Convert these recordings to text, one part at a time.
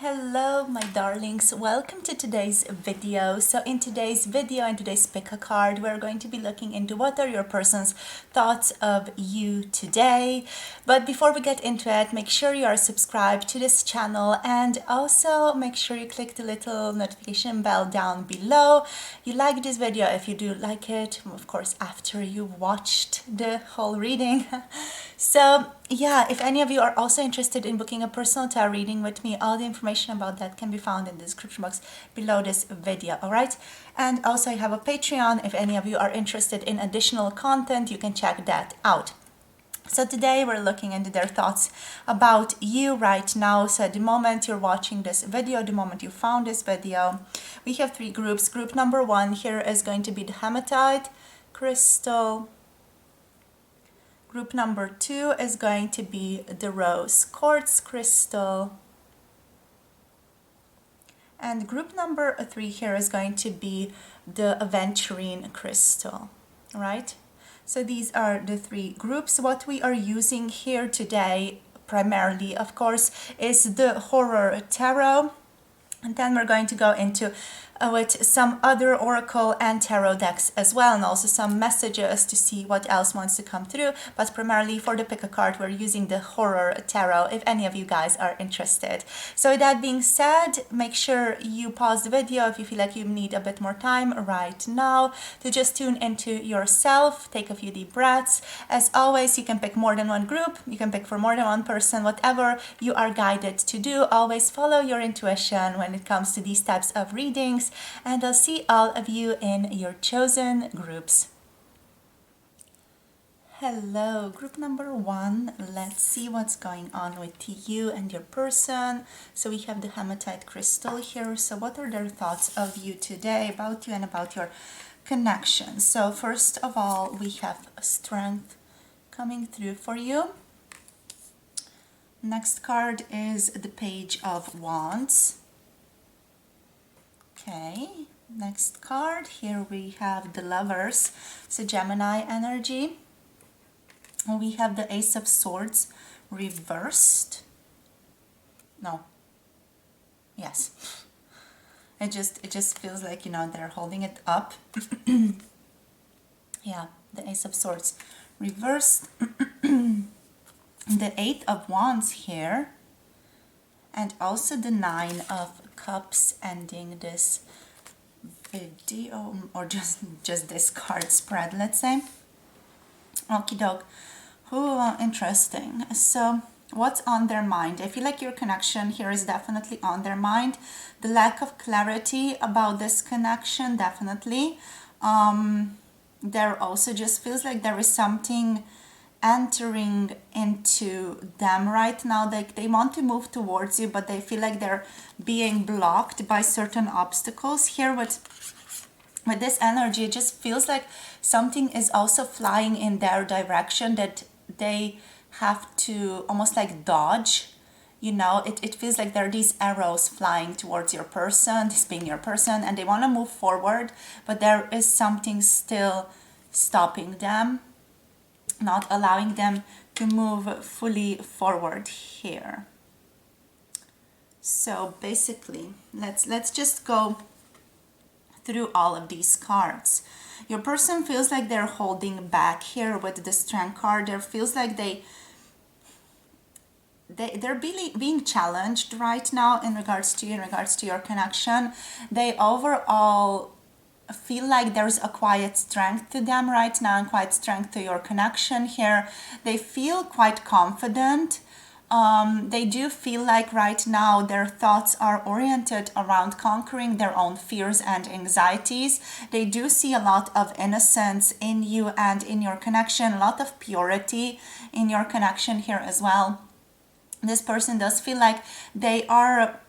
Hello my darlings, welcome to today's video. So in today's video and today's pick a card, we're going to be looking into what are your person's thoughts of you today. But before we get into it, make sure you are subscribed to this channel and also make sure you click the little notification bell down below. You like this video if you do like it, of course after you've watched the whole reading. So yeah, if any of you are also interested in booking a personal tarot reading with me, all the information about that can be found in the description box below this video, all right? And also I have a Patreon. If any of you are interested in additional content, you can check that out. So today we're looking into their thoughts about you right now. So at the moment you're watching this video, the moment you found this video, we have three groups. Group number one here is going to be the Hematite crystal. Group number two is going to be the rose quartz crystal. And group number three here is going to be the Aventurine crystal, right? So these are the three groups. What we are using here today, primarily, of course, is the Horror Tarot. And then we're going to go into with some other oracle and tarot decks as well, and also some messages to see what else wants to come through. But primarily for the pick a card, we're using the Horror Tarot if any of you guys are interested. So with that being said, make sure you pause the video if you feel like you need a bit more time right now to just tune into yourself, take a few deep breaths. As always, you can pick more than one group, you can pick for more than one person, whatever you are guided to do. Always follow your intuition when it comes to these types of readings, and I'll see all of you in your chosen groups. Hello, group number one. Let's see what's going on with you and your person. So we have the Hematite crystal here. So what are their thoughts of you today, about you and about your connection? So first of all, we have strength coming through for you. Next card is the Page of Wands. Okay, next card, here we have the Lovers, so Gemini energy. And we have the Ace of Swords reversed. No. Yes. It just feels like, you know, they're holding it up. Yeah, the Ace of Swords reversed. The Eight of Wands here. And also the Nine of Cups ending this video, or just this card spread, let's say. Okie doke. Oh, interesting. So what's on their mind? I feel like your connection here is definitely on their mind. The lack of clarity about this connection, definitely. There also just feels like there is something entering into them right now. Like they want to move towards you, but they feel like they're being blocked by certain obstacles. Here with this energy, it just feels like something is also flying in their direction that they have to almost like dodge. You know, it feels like there are these arrows flying towards your person, this being your person, and they want to move forward, but there is something still stopping them, not allowing them to move fully forward here. So basically, let's just go through all of these cards. Your person feels like they're holding back here with the Strength card. There feels like they're being challenged right now in regards to you, in regards to your connection. They overall feel like there's a quiet strength to them right now, and quiet strength to your connection here. They feel quite confident. They do feel like right now their thoughts are oriented around conquering their own fears and anxieties. They do see a lot of innocence in you and in your connection, a lot of purity in your connection here as well. This person does feel like they are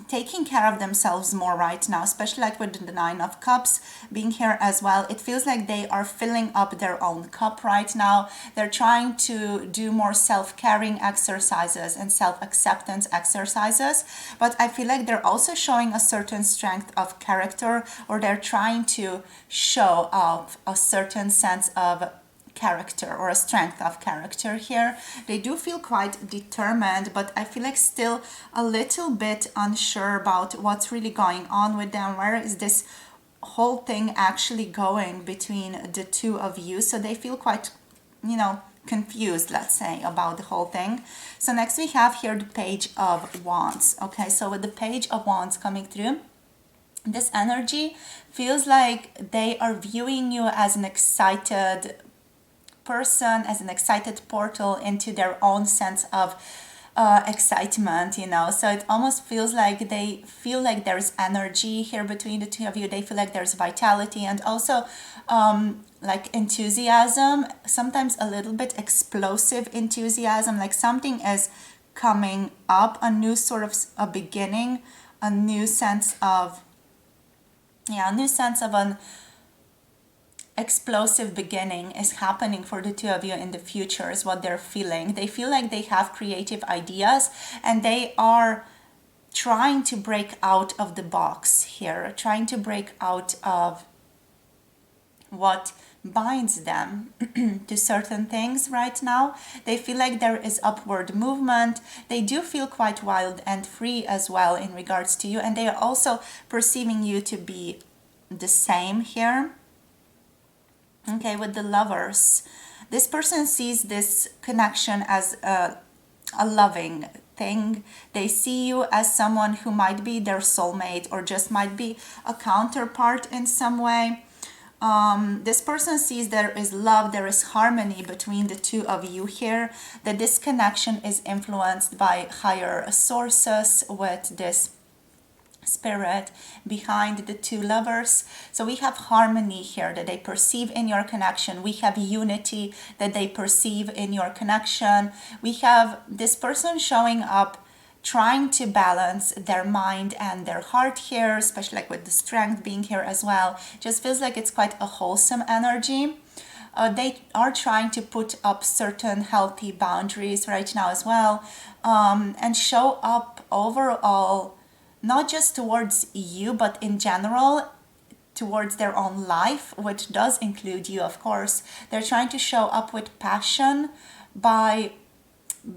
taking care of themselves more right now, especially like with the Nine of Cups being here as well. It feels like they are filling up their own cup right now. They're trying to do more self-caring exercises and self-acceptance exercises, but I feel like they're also showing a certain strength of character, or they're trying to show off a certain sense of character or a strength of character here. They do feel quite determined, but I feel like still a little bit unsure about what's really going on with them. Where is this whole thing actually going between the two of you? So they feel quite, you know, confused, let's say, about the whole thing. So next we have here the Page of Wands. Okay, so with the Page of Wands coming through, this energy feels like they are viewing you as an excited person, as an excited portal into their own sense of excitement, you know. So it almost feels like they feel like there's energy here between the two of you. They feel like there's vitality and also like enthusiasm, sometimes a little bit explosive enthusiasm, like something is coming up, a new sort of a beginning, a new sense of, yeah, a new sense of an explosive beginning is happening for the two of you in the future, is what they're feeling. They feel like they have creative ideas and they are trying to break out of the box here, trying to break out of what binds them to certain things right now. They feel like there is upward movement. They do feel quite wild and free as well in regards to you, and they are also perceiving you to be the same here. Okay, with the Lovers, this person sees this connection as a loving thing. They see you as someone who might be their soulmate or just might be a counterpart in some way. This person sees there is love, there is harmony between the two of you here, that this connection is influenced by higher sources with this spirit behind the two lovers. So we have harmony here that they perceive in your connection. We have unity that they perceive in your connection. We have this person showing up trying to balance their mind and their heart here, especially like with the Strength being here as well. Just feels like it's quite a wholesome energy. They are trying to put up certain healthy boundaries right now as well, and show up overall, not just towards you, but in general, towards their own life, which does include you, of course. They're trying to show up with passion by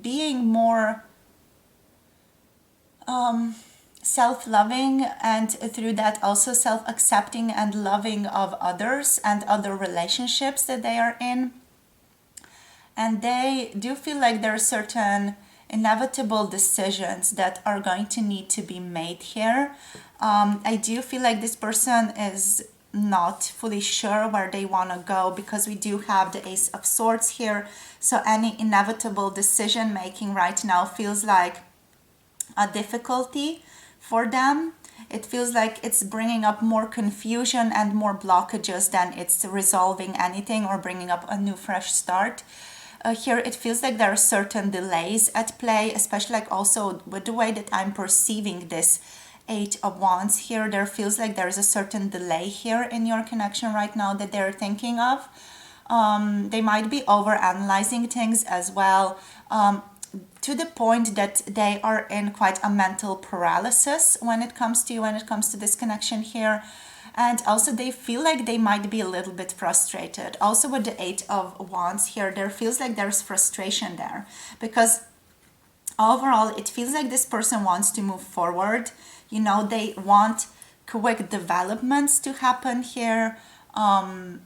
being more self-loving, and through that also self-accepting and loving of others and other relationships that they are in. And they do feel like there are certain inevitable decisions that are going to need to be made here. I do feel like this person is not fully sure where they want to go, because we do have the Ace of Swords here. So any inevitable decision making right now feels like a difficulty for them. It feels like it's bringing up more confusion and more blockages than it's resolving anything or bringing up a new fresh start. Here it feels like there are certain delays at play, especially like also with the way that I'm perceiving this Eight of Wands here. There feels like there is a certain delay here in your connection right now that they're thinking of. They might be over analyzing things as well, to the point that they are in quite a mental paralysis when it comes to you, when it comes to this connection here. And also they feel like they might be a little bit frustrated. Also with the Eight of Wands here, there feels like there's frustration there, because overall it feels like this person wants to move forward. You know, they want quick developments to happen here.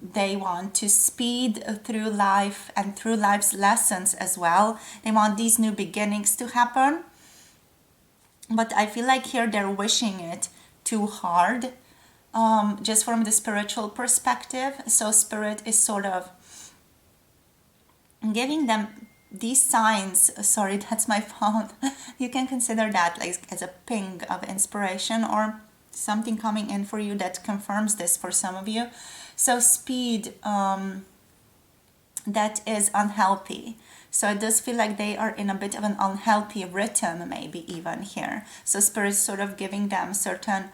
They want to speed through life and through life's lessons as well. They want these new beginnings to happen. But I feel like here they're wishing it too hard, just from the spiritual perspective. So Spirit is sort of giving them these signs. Sorry, that's my phone. You can consider that like as a ping of inspiration or something coming in for you that confirms this for some of you. So speed, that is unhealthy. So it does feel like they are in a bit of an unhealthy rhythm, maybe even here. So Spirit is sort of giving them certain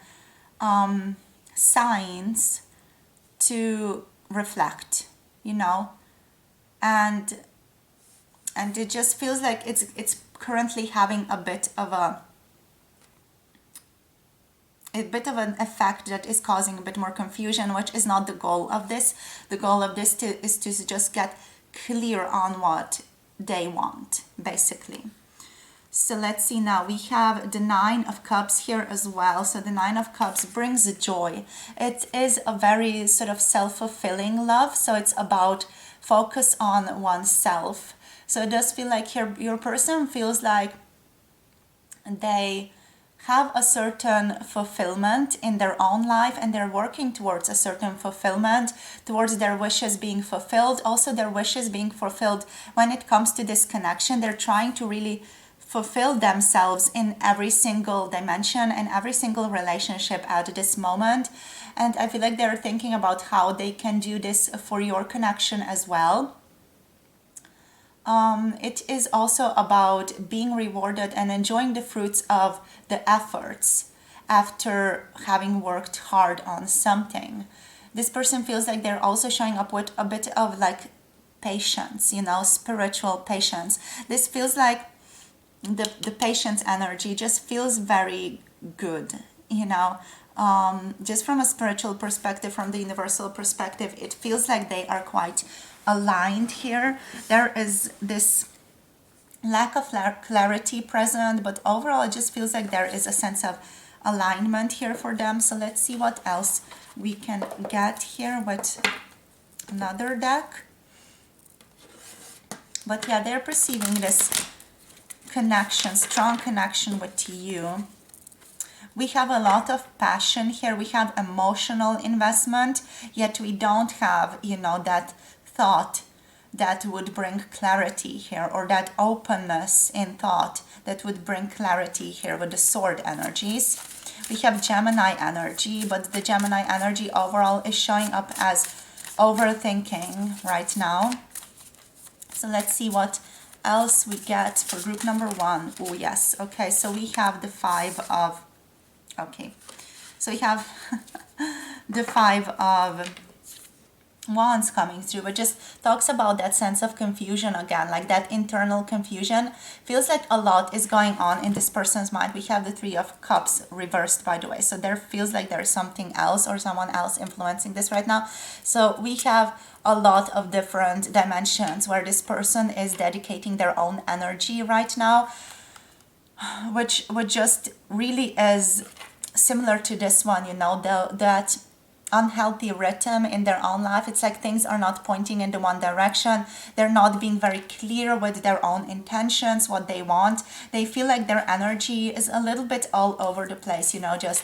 signs to reflect, you know, and it just feels like it's currently having a bit of a, a bit of an effect that is causing a bit more confusion, which is not the goal of this. The goal of this is to just get clear on what they want, basically. So let's see now, we have the Nine of Cups here as well. So the Nine of Cups brings joy. It is a very sort of self-fulfilling love. So it's about focus on oneself. So it does feel like here your person feels like they have a certain fulfillment in their own life, and they're working towards a certain fulfillment, towards their wishes being fulfilled. Also their wishes being fulfilled when it comes to this connection. They're trying to really fulfill themselves in every single dimension and every single relationship at this moment. And I feel like they're thinking about how they can do this for your connection as well. It is also about being rewarded and enjoying the fruits of the efforts after having worked hard on something. This person feels like they're also showing up with a bit of like patience, you know, spiritual patience. This feels like the patience energy just feels very good, you know. Just from a spiritual perspective, from the universal perspective, it feels like they are quite aligned here. There is this lack of clarity present, but overall it just feels like there is a sense of alignment here for them. So let's see what else we can get here with another deck. But yeah, they're perceiving this connection, strong connection with you. We have a lot of passion here. We have emotional investment, yet we don't have, you know, that thought that would bring clarity here, or that openness in thought that would bring clarity here with the sword energies. We have Gemini energy, but the Gemini energy overall is showing up as overthinking right now. So let's see what else we get for group number one. Oh yes, okay, so we have the Five of, okay, so we have the Five of Wands coming through, but just talks about that sense of confusion again, like that internal confusion. Feels like a lot is going on in this person's mind. We have the Three of Cups reversed, by the way, so there feels like there's something else or someone else influencing this right now. So we have a lot of different dimensions where this person is dedicating their own energy right now, which just really is similar to this one, you know, that unhealthy rhythm in their own life. It's like things are not pointing in the one direction. They're not being very clear with their own intentions, what they want. They feel like their energy is a little bit all over the place, you know, just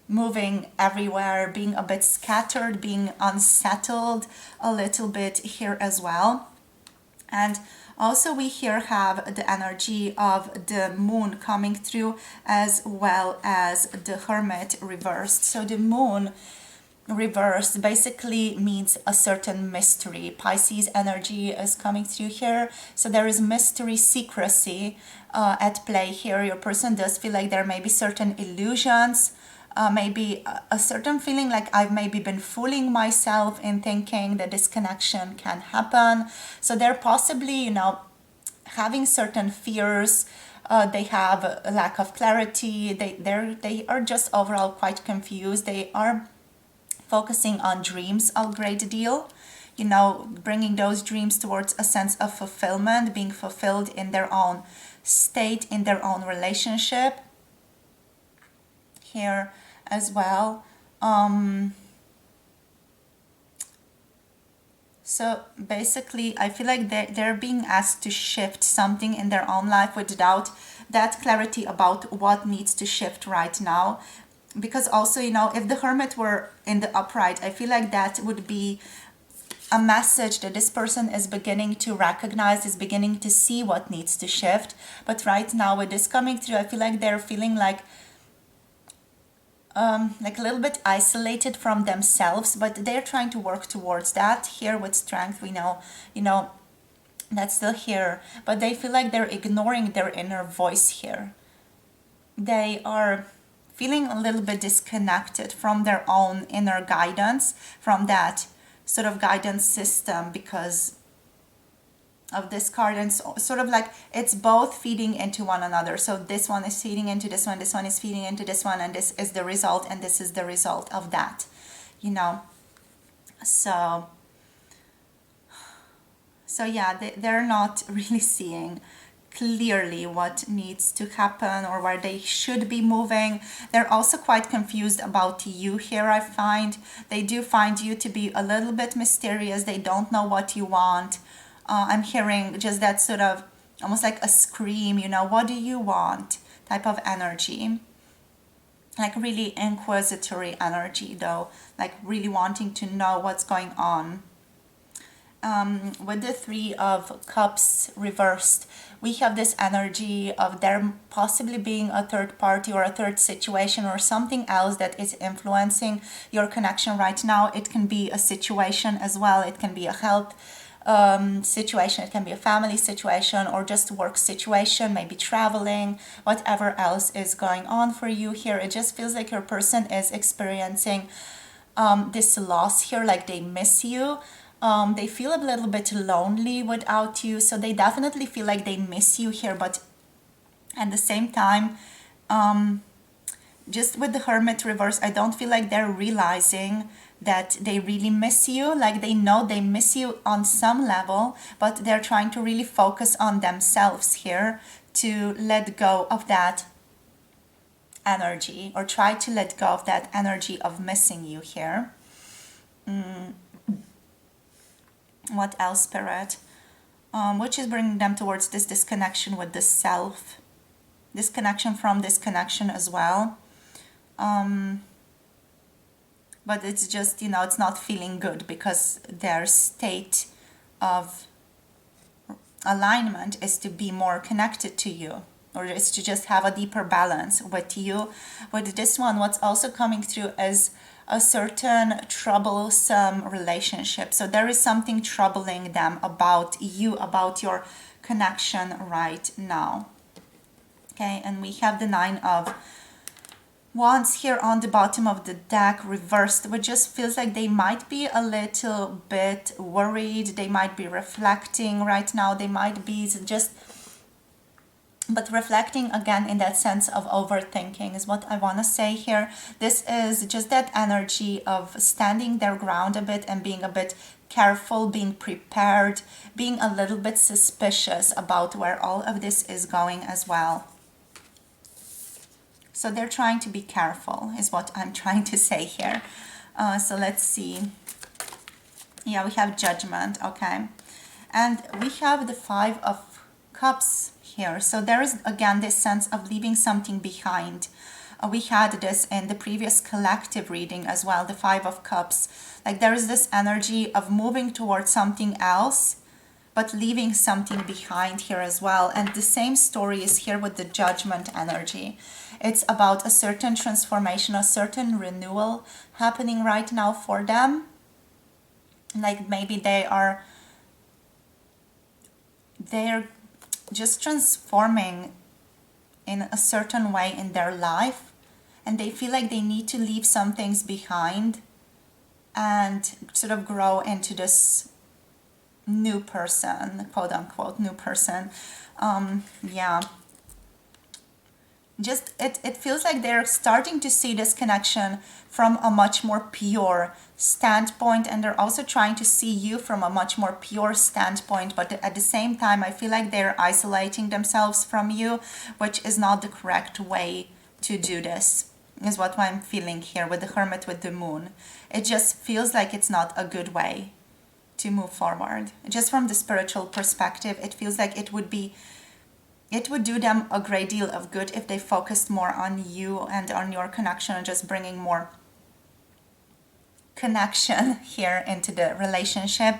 moving everywhere, being a bit scattered, being unsettled a little bit here as well. And also we here have the energy of the Moon coming through, as well as the Hermit reversed. So the Moon reversed basically means a certain mystery. Pisces energy is coming through here, so there is mystery, secrecy at play here. Your person does feel like there may be certain illusions, maybe a certain feeling like I've maybe been fooling myself in thinking that this connection can happen. So they're possibly, you know, having certain fears. They have a lack of clarity. They are just overall quite confused. They are focusing on dreams a great deal, you know, bringing those dreams towards a sense of fulfillment, being fulfilled in their own state, in their own relationship here as well. So basically I feel like they're being asked to shift something in their own life without that clarity about what needs to shift right now. Because also, you know, if the Hermit were in the upright, I feel like that would be a message that this person is beginning to recognize, is beginning to see what needs to shift. But right now with this coming through, I feel like they're feeling like a little bit isolated from themselves, but they're trying to work towards that. Here with Strength, we know, you know, that's still here, but they feel like they're ignoring their inner voice here. They are feeling a little bit disconnected from their own inner guidance, from that sort of guidance system, because of this card, and sort of like it's both feeding into one another. So this one is feeding into this one is feeding into this one, and this is the result, and this is the result of that, you know. So yeah, they're not really seeing clearly what needs to happen or where they should be moving. They're also quite confused about you here, I find. They do find you to be a little bit mysterious. They don't know what you want. I'm hearing just that sort of almost like a scream, you know, what do you want type of energy. Like really inquisitory energy though, like really wanting to know what's going on. With the Three of Cups reversed, we have this energy of there possibly being a third party or a third situation or something else that is influencing your connection right now. It can be a situation as well. It can be a health situation. It can be a family situation or just work situation, maybe traveling, whatever else is going on for you here. It just feels like your person is experiencing this loss here, like they miss you. They feel a little bit lonely without you, so they definitely feel like they miss you here, but at the same time, just with the Hermit reverse, I don't feel like they're realizing that they really miss you. Like they know they miss you on some level, but they're trying to really focus on themselves here to let go of that energy, or try to let go of that energy of missing you here. What else, Spirit? Which is bringing them towards this disconnection with the self, disconnection from disconnection as well. But it's just, you know, it's not feeling good because their state of alignment is to be more connected to you, or is to just have a deeper balance with you. With this one, what's also coming through is a certain troublesome relationship. So there is something troubling them about you, about your connection right now. Okay, and we have the Nine of Wands here on the bottom of the deck reversed, which just feels like they might be a little bit worried. They might be reflecting right now. They might be just, but reflecting again in that sense of overthinking is what I want to say here. This is just that energy of standing their ground a bit and being a bit careful, being prepared, being a little bit suspicious about where all of this is going as well. So they're trying to be careful is what I'm trying to say here. So let's see. Yeah, we have Judgment, okay. And we have the Five of Cups here. So there is again this sense of leaving something behind. We had this in the previous collective reading as well, the Five of Cups. Like there is this energy of moving towards something else, but leaving something behind here as well. And the same story is here with the Judgment energy. It's about a certain transformation, a certain renewal happening right now for them. Like maybe they're just transforming in a certain way in their life, and they feel like they need to leave some things behind and sort of grow into this new person, quote unquote new person. Yeah, just it feels like they're starting to see this connection from a much more pure standpoint, and they're also trying to see you from a much more pure standpoint, but at the same time I feel like they're isolating themselves from you, which is not the correct way to do this, is what I'm feeling here with the Hermit, with the Moon. It just feels like it's not a good way to move forward. Just from the spiritual perspective, it feels like it would do them a great deal of good if they focused more on you and on your connection and just bringing more connection here into the relationship.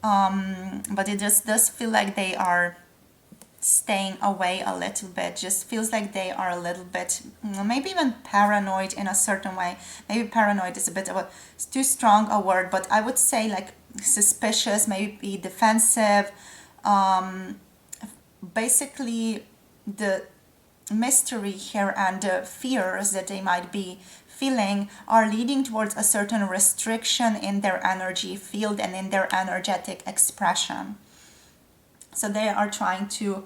But it just does feel like they are staying away a little bit. Just feels like they are a little bit, maybe even paranoid in a certain way. Maybe paranoid is a bit of a, it's too strong a word, but I would say like suspicious, maybe defensive. Basically the mystery here and the fears that they might be feeling are leading towards a certain restriction in their energy field and in their energetic expression. So they are trying to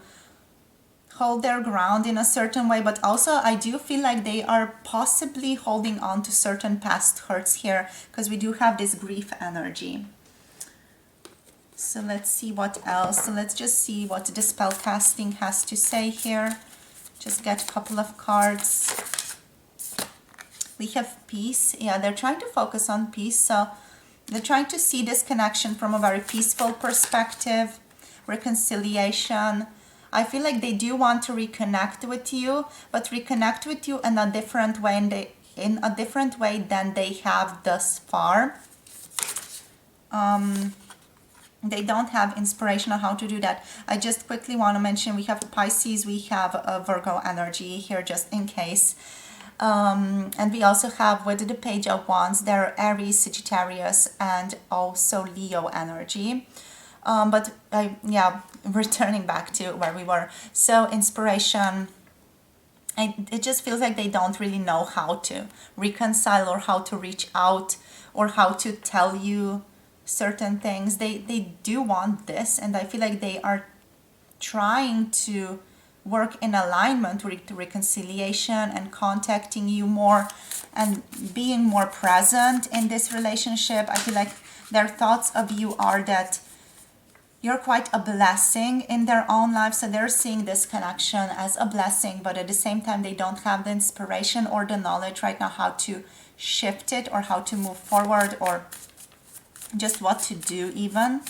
hold their ground in a certain way, but also I do feel like they are possibly holding on to certain past hurts here, because we do have this grief energy. So let's see what else. So let's just see what the spell casting has to say here. Just get a couple of cards. We have peace. Yeah, they're trying to focus on peace. So they're trying to see this connection from a very peaceful perspective. Reconciliation. I feel like they do want to reconnect with you, but reconnect with you in a different way, than they have thus far. They don't have inspiration on how to do that. I just quickly want to mention we have Pisces, we have a Virgo energy here just in case. And we also have with the Page of Wands, there are Aries, Sagittarius, and also Leo energy. But returning back to where we were. So inspiration, it just feels like they don't really know how to reconcile or how to reach out or how to tell you certain things. They do want this, and I feel like they are trying to work in alignment with reconciliation and contacting you more and being more present in this relationship. I feel like their thoughts of you are that you're quite a blessing in their own life, so they're seeing this connection as a blessing, but at the same time they don't have the inspiration or the knowledge right now how to shift it or how to move forward or just what to do even.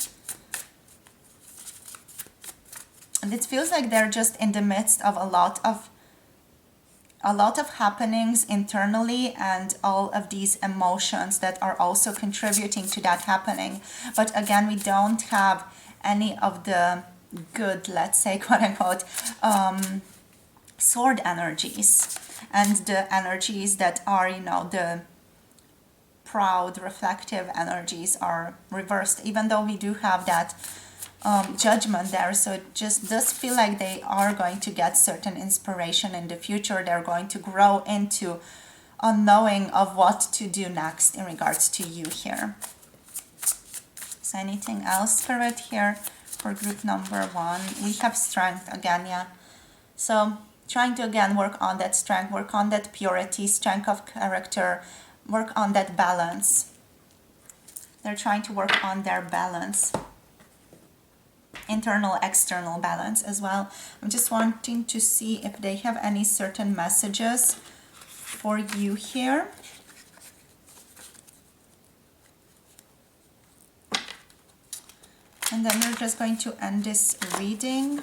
And it feels like they're just in the midst of a lot of happenings internally and all of these emotions that are also contributing to that happening. But again, we don't have any of the good, let's say, quote unquote, sword energies and the energies that are, the proud, reflective energies are reversed, even though we do have that judgment there. So it just does feel like they are going to get certain inspiration in the future. They're going to grow into a knowing of what to do next in regards to you here. So anything else, Spirit, here for group number 1? We have strength again, yeah. So trying to again work on that strength, work on that purity, strength of character, work on that balance. They're trying to work on their balance. Internal, external balance as well. I'm just wanting to see if they have any certain messages for you here. And then we're just going to end this reading.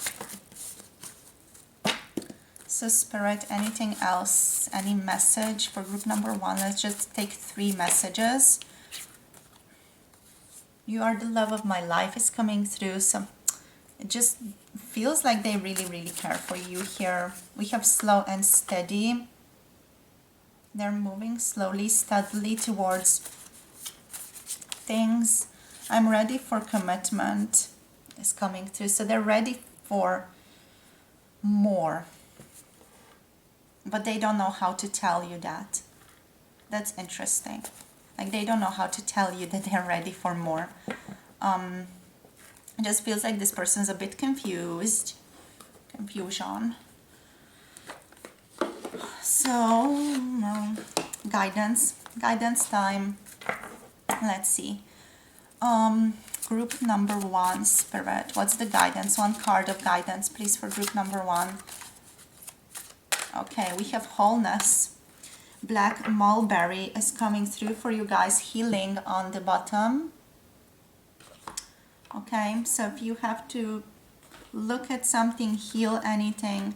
So Spirit, anything else? Any message for group number 1? Let's just take 3 messages. You are the love of my life is coming through. So it just feels like they really, really care for you here. We have slow and steady. They're moving slowly, steadily towards things. I'm ready for commitment is coming through. So they're ready for more. But they don't know how to tell you that. That's interesting. Like they don't know how to tell you that they're ready for more. It just feels like this person's a bit confused. Confusion. So, guidance time. Let's see. Group number 1, Spirit. What's the guidance? 1 card of guidance, please, for group number 1. Okay, we have wholeness. Black mulberry is coming through for you guys. Healing on the bottom. Okay, so if you have to look at something, heal anything,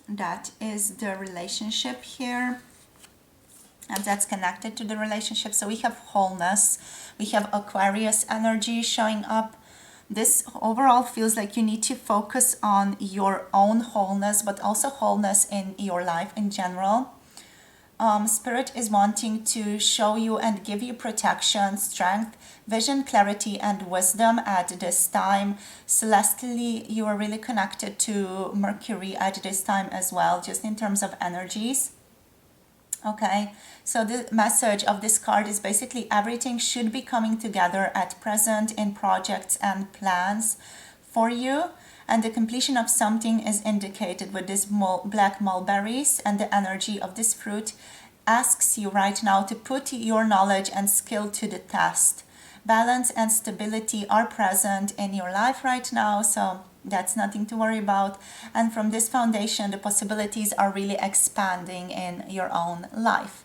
that is the relationship here. And that's connected to the relationship. So we have wholeness. We have Aquarius energy showing up. This overall feels like you need to focus on your own wholeness, but also wholeness in your life in general. Spirit is wanting to show you and give you protection, strength, vision, clarity, and wisdom at this time. Celestially, you are really connected to Mercury at this time as well, just in terms of energies. Okay, so the message of this card is basically everything should be coming together at present in projects and plans for you, and the completion of something is indicated with these black mulberries, and the energy of this fruit asks you right now to put your knowledge and skill to the test. Balance and stability are present in your life right now, so that's nothing to worry about. And from this foundation, the possibilities are really expanding in your own life.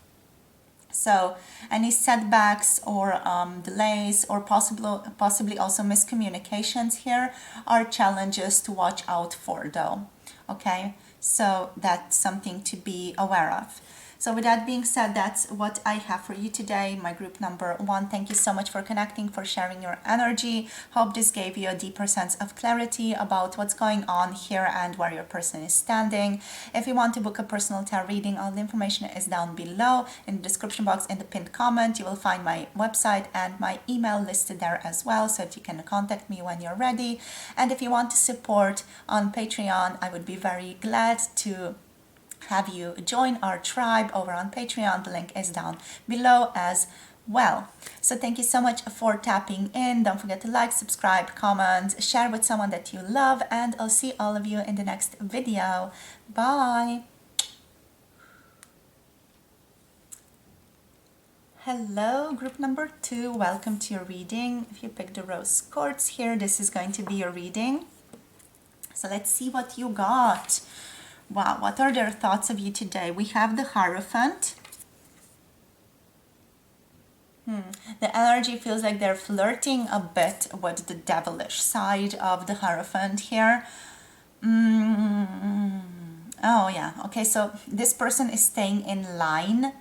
So any setbacks or delays or possibly also miscommunications here are challenges to watch out for though. Okay, so that's something to be aware of. So with that being said, that's what I have for you today, my group number 1. Thank you so much for connecting, for sharing your energy. Hope this gave you a deeper sense of clarity about what's going on here and where your person is standing. If you want to book a personal tarot reading, all the information is down below in the description box in the pinned comment. You will find my website and my email listed there as well, so that you can contact me when you're ready. And if you want to support on Patreon, I would be very glad to have you join our tribe over on Patreon. The link is down below as well. So thank you so much for tapping in. Don't forget to like, subscribe, comment, share with someone that you love, and I'll see all of you in the next video. Bye. Hello, group number 2. Welcome to your reading. If you picked the rose quartz here, this is going to be your reading. So let's see what you got. Wow, what are their thoughts of you today? We have the Hierophant. The energy feels like they're flirting a bit with the devilish side of the Hierophant here. Oh yeah, okay, so this person is staying in line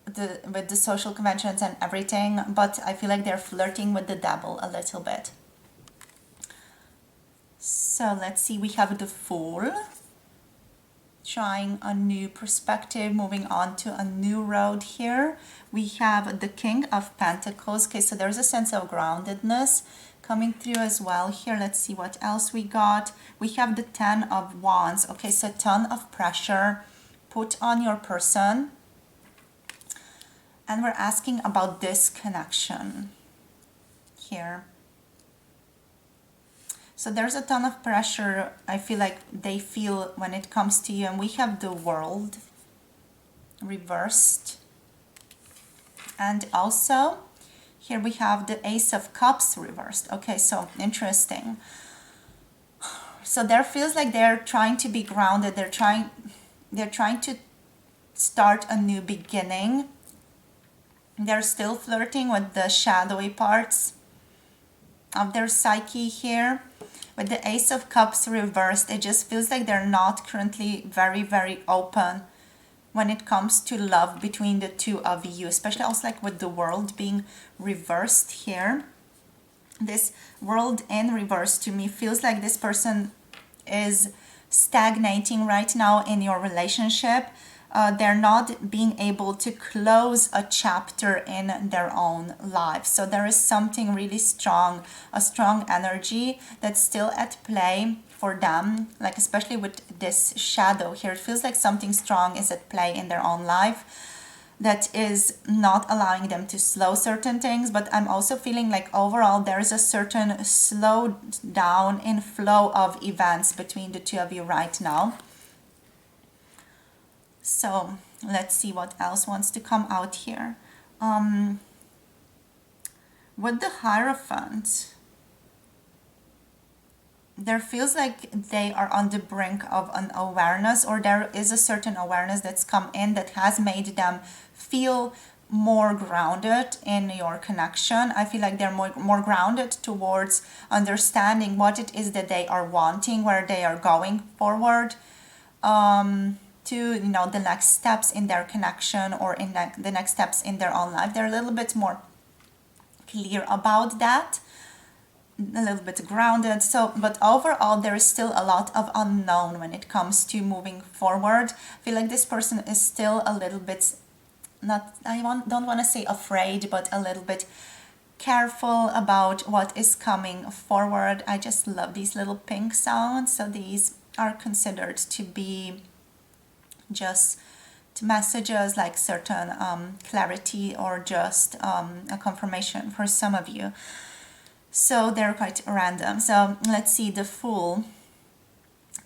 with the social conventions and everything, but I feel like they're flirting with the devil a little bit. So let's see, we have the Fool. Trying a new perspective, moving on to a new road here. We have the King of Pentacles. Okay, so there's a sense of groundedness coming through as well here. Let's see what else we got. We have the 10 of Wands. Okay, so a ton of pressure put on your person. And we're asking about this connection here. So there's a ton of pressure, I feel like they feel when it comes to you. And we have the World reversed. And also, here we have the Ace of Cups reversed. Okay, so interesting. So there feels like they're trying to be grounded. They're trying to start a new beginning. They're still flirting with the shadowy parts of their psyche here. With the Ace of Cups reversed, it just feels like they're not currently very, very open when it comes to love between the two of you, especially also like with the World being reversed here. This World in reverse to me feels like this person is stagnating right now in your relationship. They're not being able to close a chapter in their own life. So there is something really strong, a strong energy that's still at play for them, like especially with this shadow here. It feels like something strong is at play in their own life that is not allowing them to slow certain things. But I'm also feeling like overall there is a certain slow down in flow of events between the two of you right now. So let's see what else wants to come out here. With the Hierophant, there feels like they are on the brink of an awareness, or there is a certain awareness that's come in that has made them feel more grounded in your connection. I feel like they're more grounded towards understanding what it is that they are wanting, where they are going forward. To the next steps in their connection or in the next steps in their own life. They're a little bit more clear about that, a little bit grounded. So, but overall there is still a lot of unknown when it comes to moving forward. I feel like this person is still a little bit don't want to say afraid, but a little bit careful about what is coming forward. I just love these little pink sounds. So these are considered to be just messages, like certain clarity or just a confirmation for some of you. So they're quite random. So let's see the Fool.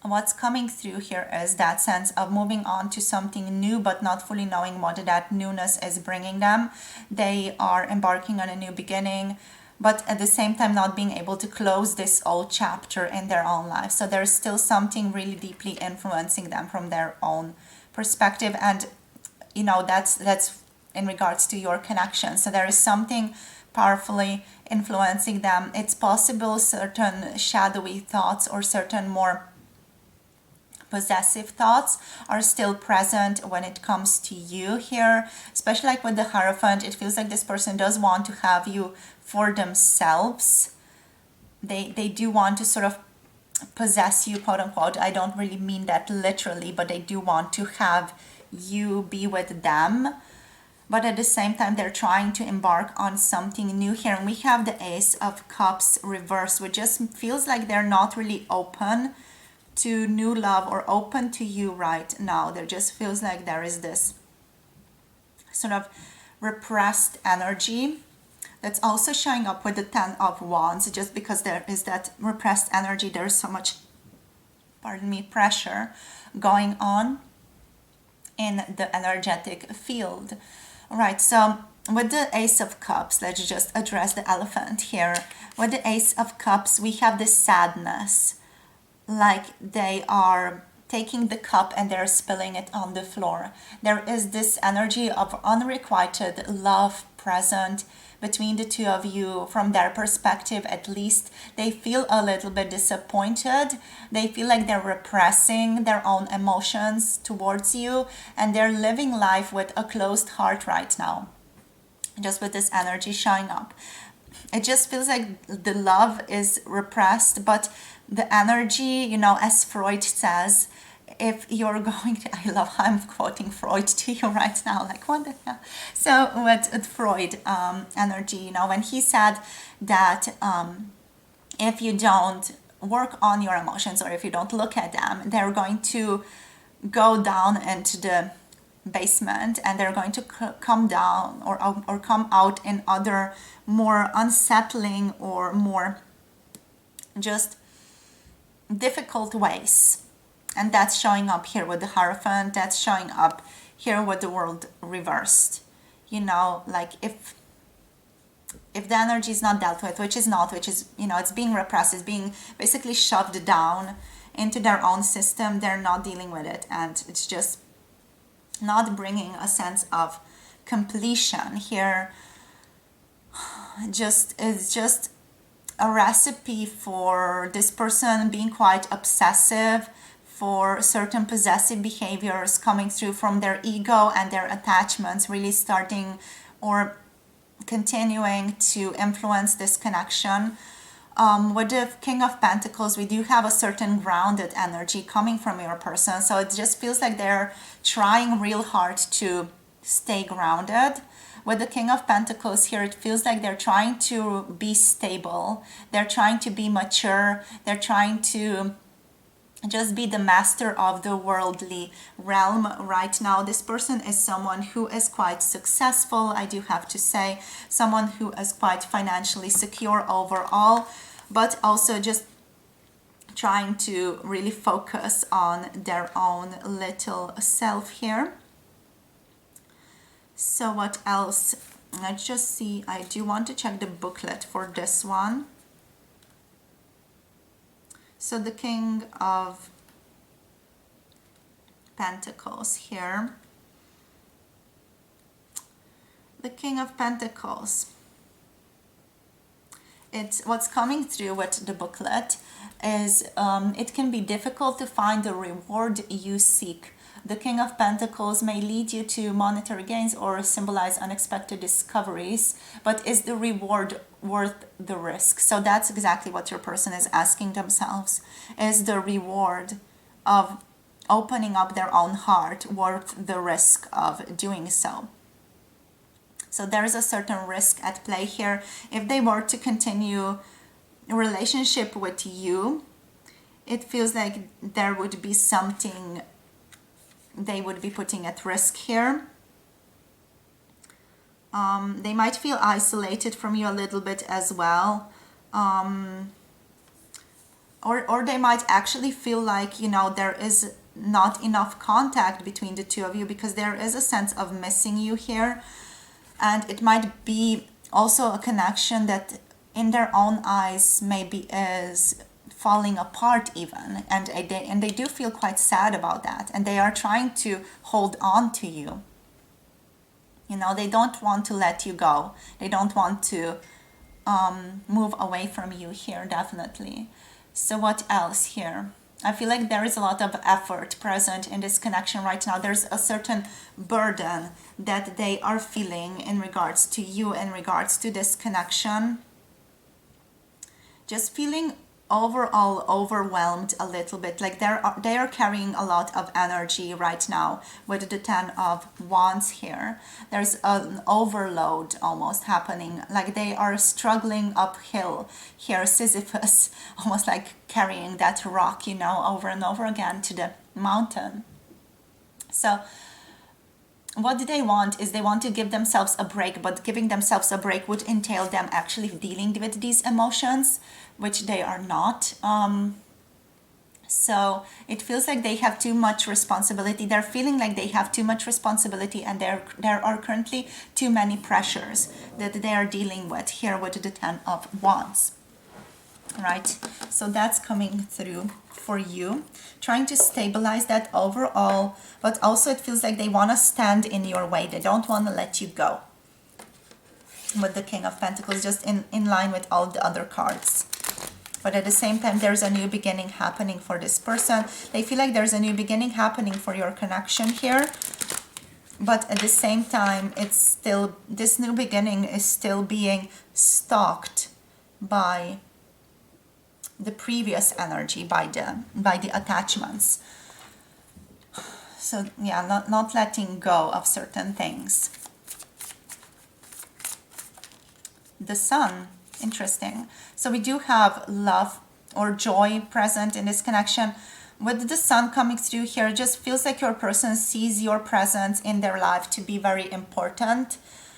What's coming through here is that sense of moving on to something new, but not fully knowing what that newness is bringing them. They are embarking on a new beginning, but at the same time not being able to close this old chapter in their own life. So there's still something really deeply influencing them from their own perspective. And that's in regards to your connection. So there is something powerfully influencing them. It's possible certain shadowy thoughts or certain more possessive thoughts are still present when it comes to you here, especially like with the Hierophant. It feels like this person does want to have you for themselves. They do want to sort of possess you, quote unquote. I don't really mean that literally, but they do want to have you be with them. But at the same time, they're trying to embark on something new here. And we have the Ace of Cups reversed, which just feels like they're not really open to new love or open to you right now. There just feels like there is this sort of repressed energy that's also showing up with the Ten of Wands. Just because there is that repressed energy, there's so much, pressure going on in the energetic field. All right, so with the Ace of Cups, let's just address the elephant here. With the Ace of Cups, we have this sadness, like they are taking the cup and they're spilling it on the floor. There is this energy of unrequited love present between the two of you. From their perspective, at least, they feel a little bit disappointed. They feel like they're repressing their own emotions towards you, and they're living life with a closed heart right now, just with this energy showing up. It just feels like the love is repressed, but the energy, as Freud says, if you're going to, I love how I'm quoting Freud to you right now, like what the hell? So with Freud energy, when he said that if you don't work on your emotions or if you don't look at them, they're going to go down into the basement and they're going to come down or come out in other more unsettling or more just difficult ways. And that's showing up here with the Hierophant. That's showing up here with the World reversed. Like if the energy is not dealt with, which is, it's being repressed, it's being basically shoved down into their own system, they're not dealing with it, and it's just not bringing a sense of completion here. It's just a recipe for this person being quite obsessive, for certain possessive behaviors coming through from their ego and their attachments really starting or continuing to influence this connection. With the King of Pentacles, we do have a certain grounded energy coming from your person. So it just feels like they're trying real hard to stay grounded. With the King of Pentacles here, it feels like they're trying to be stable. They're trying to be mature. They're trying to just be the master of the worldly realm right now. This person is someone who is quite successful, I do have to say, someone who is quite financially secure overall, but also just trying to really focus on their own little self here. So what else? Let's just see. I do want to check the booklet for this one. So the King of Pentacles here. The King of Pentacles. It's what's coming through with the booklet is it can be difficult to find the reward you seek. The King of Pentacles may lead you to monetary gains or symbolize unexpected discoveries, but is the reward worth the risk? So that's exactly what your person is asking themselves. Is the reward of opening up their own heart worth the risk of doing so? So there is a certain risk at play here. If they were to continue a relationship with you, it feels like there would be something they would be putting at risk here. They might feel isolated from you a little bit as well. or they might actually feel like, you know, there is not enough contact between the two of you, because there is a sense of missing you here. And it might be also a connection that in their own eyes maybe is falling apart even, and they do feel quite sad about that, and they are trying to hold on to you. You know, they don't want to let you go. They don't want to move away from you here, definitely. So what else here? I feel like there is a lot of effort present in this connection right now. There's a certain burden that they are feeling in regards to you, in regards to this connection. Just feeling overall overwhelmed a little bit, like they are carrying a lot of energy right now with the 10 of Wands here. There's an overload almost happening, like they are struggling uphill here, Sisyphus, almost like carrying that rock, you know, over and over again to the mountain. So what they want is they want to give themselves a break, but giving themselves a break would entail them actually dealing with these emotions, which they are not. So it feels like they have too much responsibility. They're feeling like they have too much responsibility, and there are currently too many pressures that they are dealing with here with the 10 of Wands. Right? So that's coming through for you, trying to stabilize that overall, but also it feels like they want to stand in your way. They don't want to let you go. With the King of Pentacles, just in line with all the other cards. But at the same time, there's a new beginning happening for this person. They feel like there's a new beginning happening for your connection here. But at the same time, it's still, this new beginning is still being stalked by the previous energy, by the attachments. So yeah, not letting go of certain things. The Sun, interesting. So we do have love or joy present in this connection. With the Sun coming through here, it just feels like your person sees your presence in their life to be very important.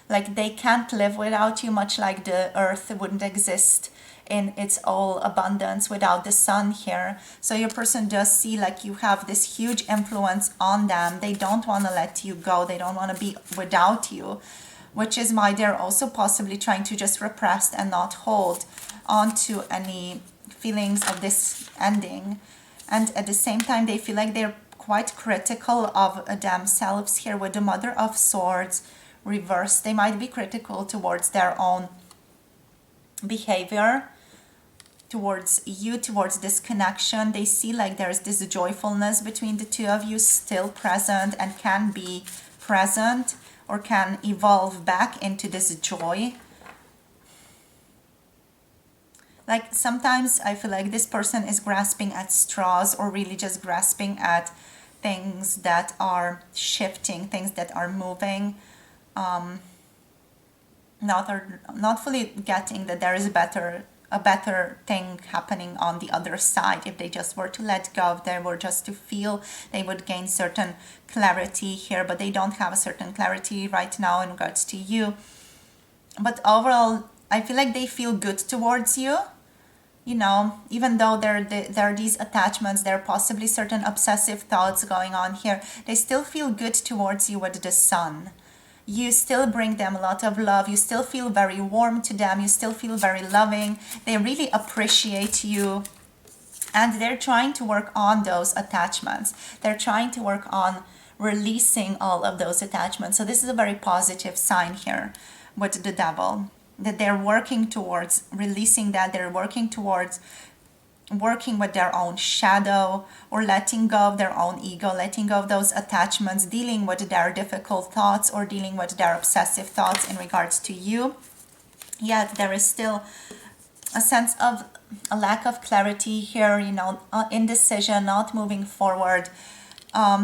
Like they can't live without you, much like the earth wouldn't exist in its all abundance without the Sun here. So your person does see like you have this huge influence on them. They don't want to let you go. They don't want to be without you, which is why they're also possibly trying to just repress and not hold on to any feelings of this ending. And at the same time, they feel like they're quite critical of themselves here with the Mother of Swords reversed. They might be critical towards their own behavior towards you, towards this connection. They see like there's this joyfulness between the two of you still present, and can be present, or can evolve back into this joy. Like sometimes I feel like this person is grasping at straws, or really just grasping at things that are shifting, things that are moving, not fully getting that there is a better thing happening on the other side. If they just were to let go, if they were just to feel, they would gain certain clarity here, but they don't have a certain clarity right now in regards to you. But overall, I feel like they feel good towards you. You know, even though there are these attachments, there are possibly certain obsessive thoughts going on here, they still feel good towards you with the Sun. You still bring them a lot of love. You still feel very warm to them. You still feel very loving. They really appreciate you. And they're trying to work on those attachments. They're trying to work on releasing all of those attachments. So this is a very positive sign here with the Devil, that they're working towards releasing that. They're working towards working with their own shadow, or letting go of their own ego, letting go of those attachments, dealing with their difficult thoughts, or dealing with their obsessive thoughts in regards to you. Yet there is still a sense of a lack of clarity here, you know, indecision, not moving forward.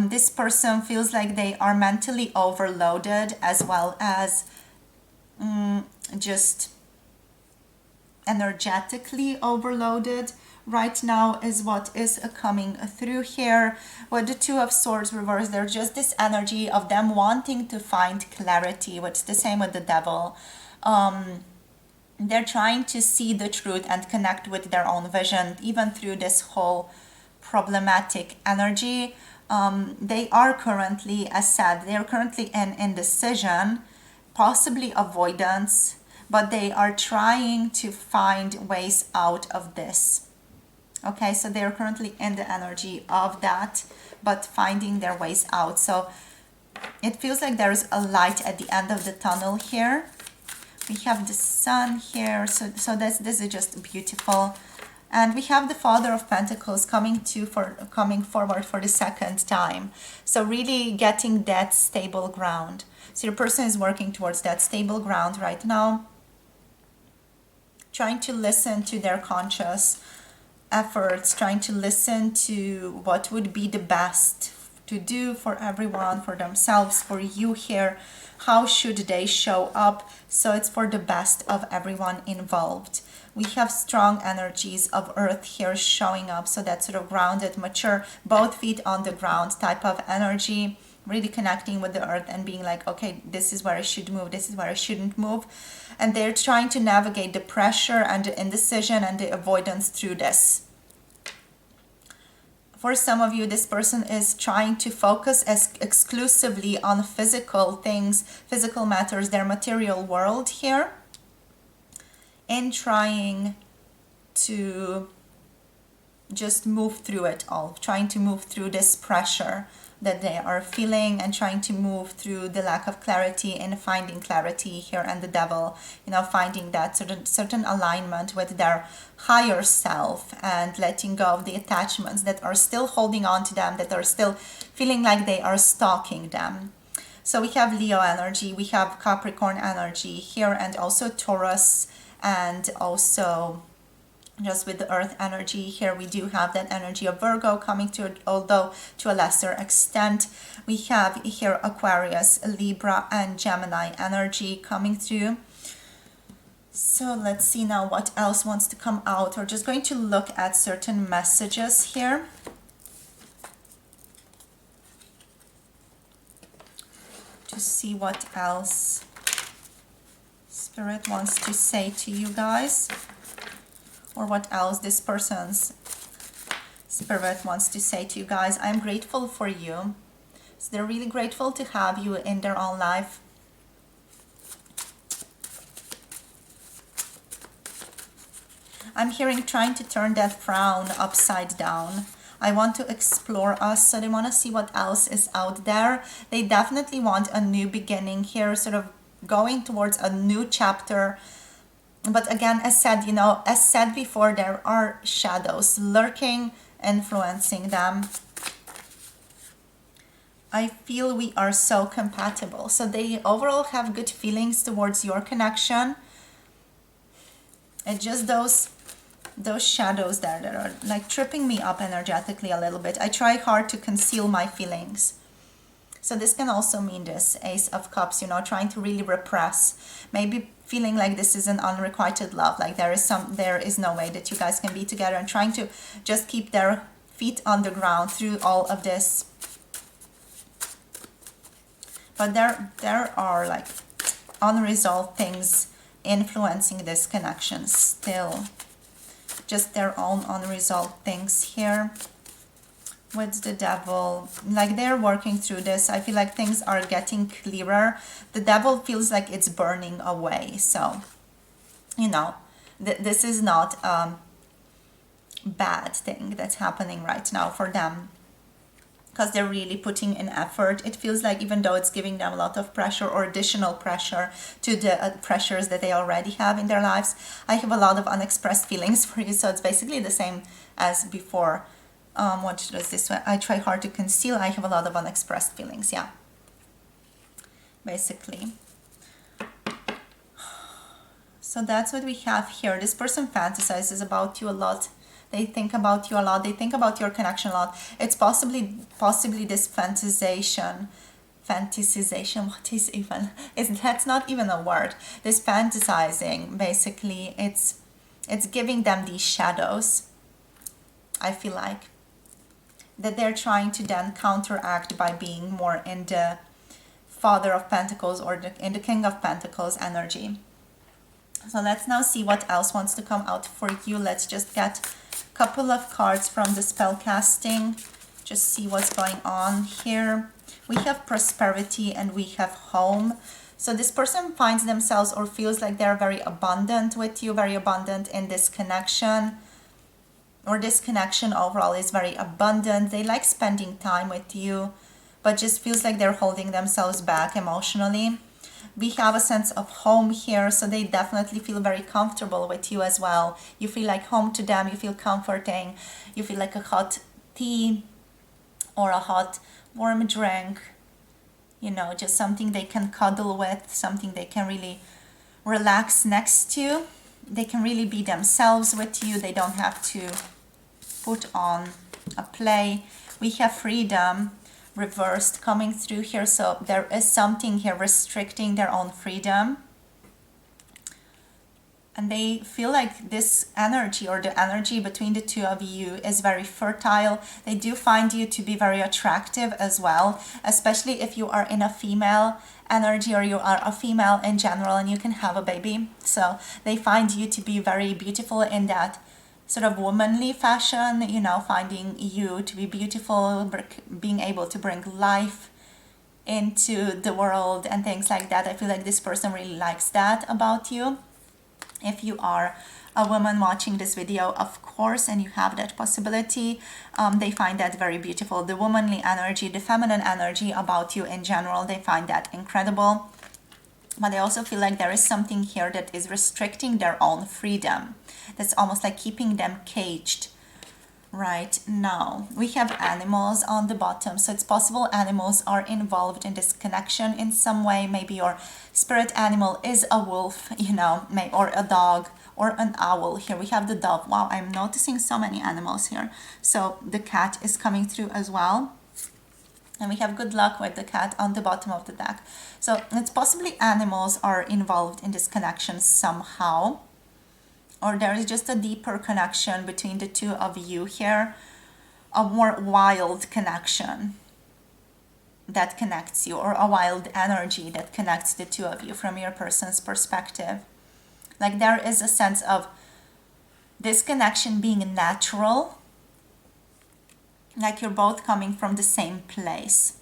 This person feels like they are mentally overloaded, as well as just energetically overloaded right now is what is coming through here. With the Two of Swords reversed, there's just this energy of them wanting to find clarity. What's the same with the Devil. they're trying to see the truth and connect with their own vision, even through this whole problematic energy. They are currently, as said, they are currently in indecision, possibly avoidance, but they are trying to find ways out of this. Okay, so they're currently in the energy of that, but finding their ways out. So it feels like there's a light at the end of the tunnel here. We have the sun here, so this is just beautiful. And we have the Father of Pentacles coming forward for the second time. So really getting that stable ground. So your person is working towards that stable ground right now, trying to listen to their conscious efforts, trying to listen to what would be the best to do for everyone, for themselves, for you here. How should they show up? So it's for the best of everyone involved. We have strong energies of earth here showing up. So that sort of grounded, mature, both feet on the ground type of energy, really connecting with the earth and being like, okay, this is where I should move, this is where I shouldn't move. And they're trying to navigate the pressure and the indecision and the avoidance through this. For some of you, this person is trying to focus exclusively on physical things, physical matters, their material world here, and trying to just move through it all, trying to move through this pressure that they are feeling and trying to move through the lack of clarity and finding clarity here, and the devil, finding that certain alignment with their higher self and letting go of the attachments that are still holding on to them, that are still feeling like they are stalking them. So we have Leo energy, we have Capricorn energy here, and also Taurus, and also just with the earth energy here, we do have that energy of Virgo coming through, although to a lesser extent. We have here Aquarius, Libra, and Gemini energy coming through. So let's see now what else wants to come out. We're just going to look at certain messages here. To see what else Spirit wants to say to you guys, or what else this person's Spirit wants to say to you guys. I'm grateful for you. So they're really grateful to have you in their own life. I'm hearing trying to turn that frown upside down. I want to explore us, so they want to see what else is out there. They definitely want a new beginning here, sort of going towards a new chapter. But again, as said before, there are shadows lurking, influencing them. I feel we are so compatible. So they overall have good feelings towards your connection. It's just those shadows there that are like tripping me up energetically a little bit. I try hard to conceal my feelings. So this can also mean this Ace of Cups, trying to really repress, maybe feeling like this is an unrequited love, like there is no way that you guys can be together, and trying to just keep their feet on the ground through all of this. But there are like unresolved things influencing this connection still. Just their own unresolved things here. With the devil, like they're working through this. I feel like things are getting clearer. The devil feels like it's burning away. So, this is not a bad thing that's happening right now for them, because they're really putting in effort. It feels like, even though it's giving them a lot of pressure or additional pressure to the pressures that they already have in their lives. I have a lot of unexpressed feelings for you, so it's basically the same as before. What does this way? I try hard to conceal. I have a lot of unexpressed feelings. Yeah. Basically. So that's what we have here. This person fantasizes about you a lot. They think about you a lot. They think about your connection a lot. It's possibly this fantasization. What is even? That's not even a word. This fantasizing, basically, it's giving them these shadows. I feel like that they're trying to then counteract by being more in the Father of Pentacles or in the King of Pentacles energy. So let's now see what else wants to come out for you. Let's just get a couple of cards from the spell casting. Just see what's going on here. We have prosperity and we have home. So this person finds themselves or feels like they're very abundant with you, very abundant in this connection. Or this connection overall is very abundant. They like spending time with you, but just feels like they're holding themselves back emotionally. We have a sense of home here, so they definitely feel very comfortable with you as well. You feel like home to them, you feel comforting, you feel like a hot tea or a hot warm drink, you know, just something they can cuddle with, something they can really relax next to. They can really be themselves with you. They don't have to put on a play. We have freedom reversed coming through here. So there is something here restricting their own freedom. And they feel like this energy or the energy between the two of you is very fertile. They do find you to be very attractive as well, especially if you are in a female energy or you are a female in general and you can have a baby. So they find you to be very beautiful in that sort of womanly fashion, you know, finding you to be beautiful, being able to bring life into the world and things like that. I feel like this person really likes that about you. If you are a woman watching this video, of course, and you have that possibility, they find that very beautiful. The womanly energy, the feminine energy about you in general, they find that incredible. But I also feel like there is something here that is restricting their own freedom. That's almost like keeping them caged right now. We have animals on the bottom, so it's possible animals are involved in this connection in some way. Maybe your spirit animal is a wolf, you know, or a dog or an owl. Here we have the dove. Wow, I'm noticing so many animals here. So the cat is coming through as well. And we have good luck with the cat on the bottom of the deck. So it's possibly animals are involved in this connection somehow. Or there is just a deeper connection between the two of you here. A more wild connection that connects you, or a wild energy that connects the two of you from your person's perspective. Like there is a sense of this connection being natural. Like you're both coming from the same place.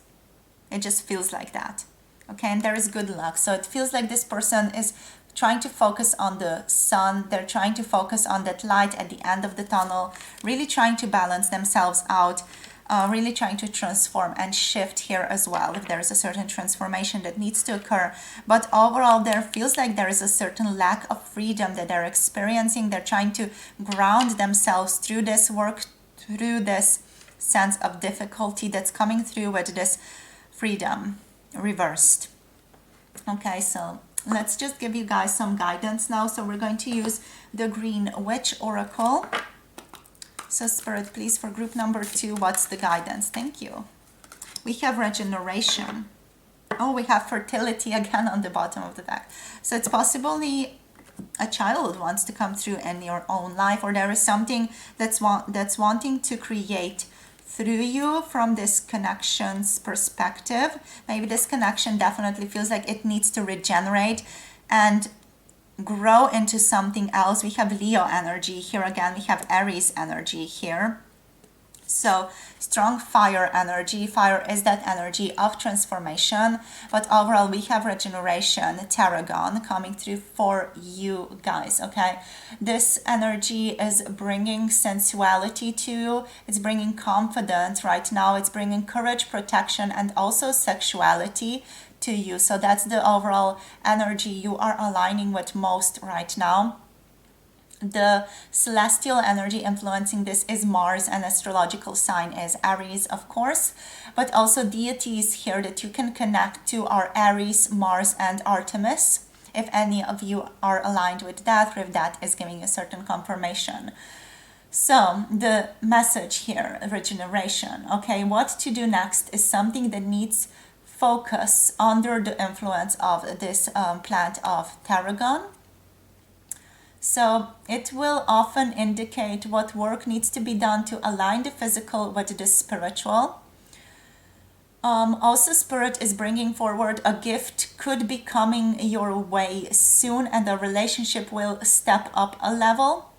It just feels like that. Okay, and there is good luck. So it feels like this person is trying to focus on the sun. They're trying to focus on that light at the end of the tunnel, really trying to balance themselves out, really trying to transform and shift here as well if there is a certain transformation that needs to occur. But overall, there feels like there is a certain lack of freedom that they're experiencing. They're trying to ground themselves through this work, through this sense of difficulty that's coming through with this freedom reversed. Okay, so let's just give you guys some guidance now. So we're going to use the Green Witch Oracle. So Spirit, please, for group number 2, what's the guidance? Thank you. We have regeneration. Oh, we have fertility again on the bottom of the deck. So it's possibly a child wants to come through in your own life, or there is something that's wanting to create through you from this connection's perspective. Maybe this connection definitely feels like it needs to regenerate and grow into something else. We have Leo energy here again. We have Aries energy here. So strong fire energy. Fire is that energy of transformation. But overall, we have regeneration, tarragon coming through for you guys, okay? This energy is bringing sensuality to you. It's bringing confidence right now. It's bringing courage, protection, and also sexuality to you. So that's the overall energy you are aligning with most right now. The celestial energy influencing this is Mars, and astrological sign is Aries, of course. But also deities here that you can connect to are Aries, Mars, and Artemis. If any of you are aligned with that, or if that is giving a certain confirmation. So the message here, regeneration. Okay, what to do next is something that needs focus under the influence of this plant of tarragon. So it will often indicate what work needs to be done to align the physical with the spiritual. Also, Spirit is bringing forward a gift could be coming your way soon, and the relationship will step up a level.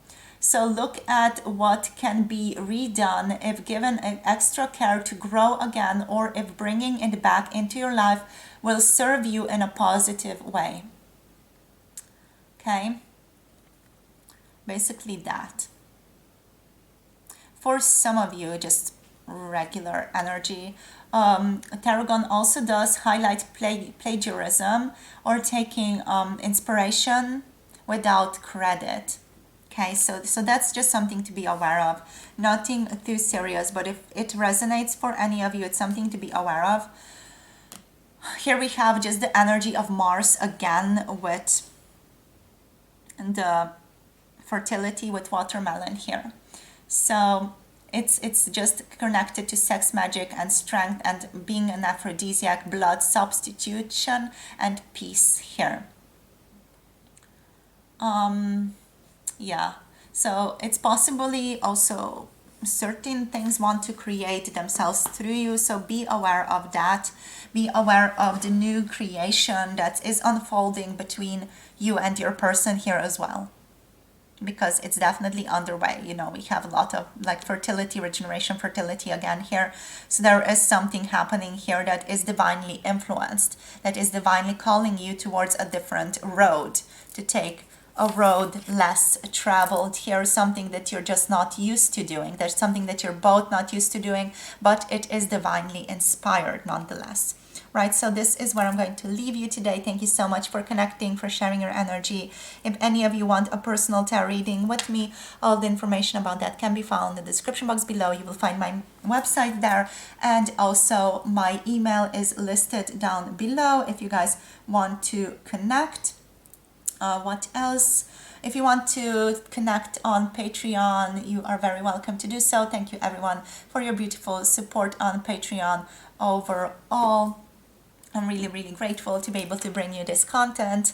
So look at what can be redone if given extra care to grow again, or if bringing it back into your life will serve you in a positive way. Okay? Basically that. For some of you, just regular energy. Tarragon also does highlight plagiarism or taking inspiration without credit. Okay, so that's just something to be aware of. Nothing too serious, but if it resonates for any of you, it's something to be aware of. Here we have just the energy of Mars again with the fertility with watermelon here. So it's just connected to sex magic and strength and being an aphrodisiac, blood substitution and peace here. Yeah, so it's possibly also certain things want to create themselves through you, so be aware of that. Be aware of the new creation that is unfolding between you and your person here as well, because it's definitely underway. You know, we have a lot of like fertility, regeneration, fertility again here. So there is something happening here that is divinely influenced, that is divinely calling you towards a different road, to take a road less traveled here, something that you're just not used to doing. There's something that you're both not used to doing, but it is divinely inspired nonetheless. Right, so this is where I'm going to leave you today. Thank you so much for connecting, for sharing your energy. If any of you want a personal tarot reading with me, all the information about that can be found in the description box below. You will find my website there, and also my email is listed down below if you guys want to connect. What else? If you want to connect on Patreon, you are very welcome to do so. Thank you everyone for your beautiful support on Patreon overall. I'm really, really grateful to be able to bring you this content.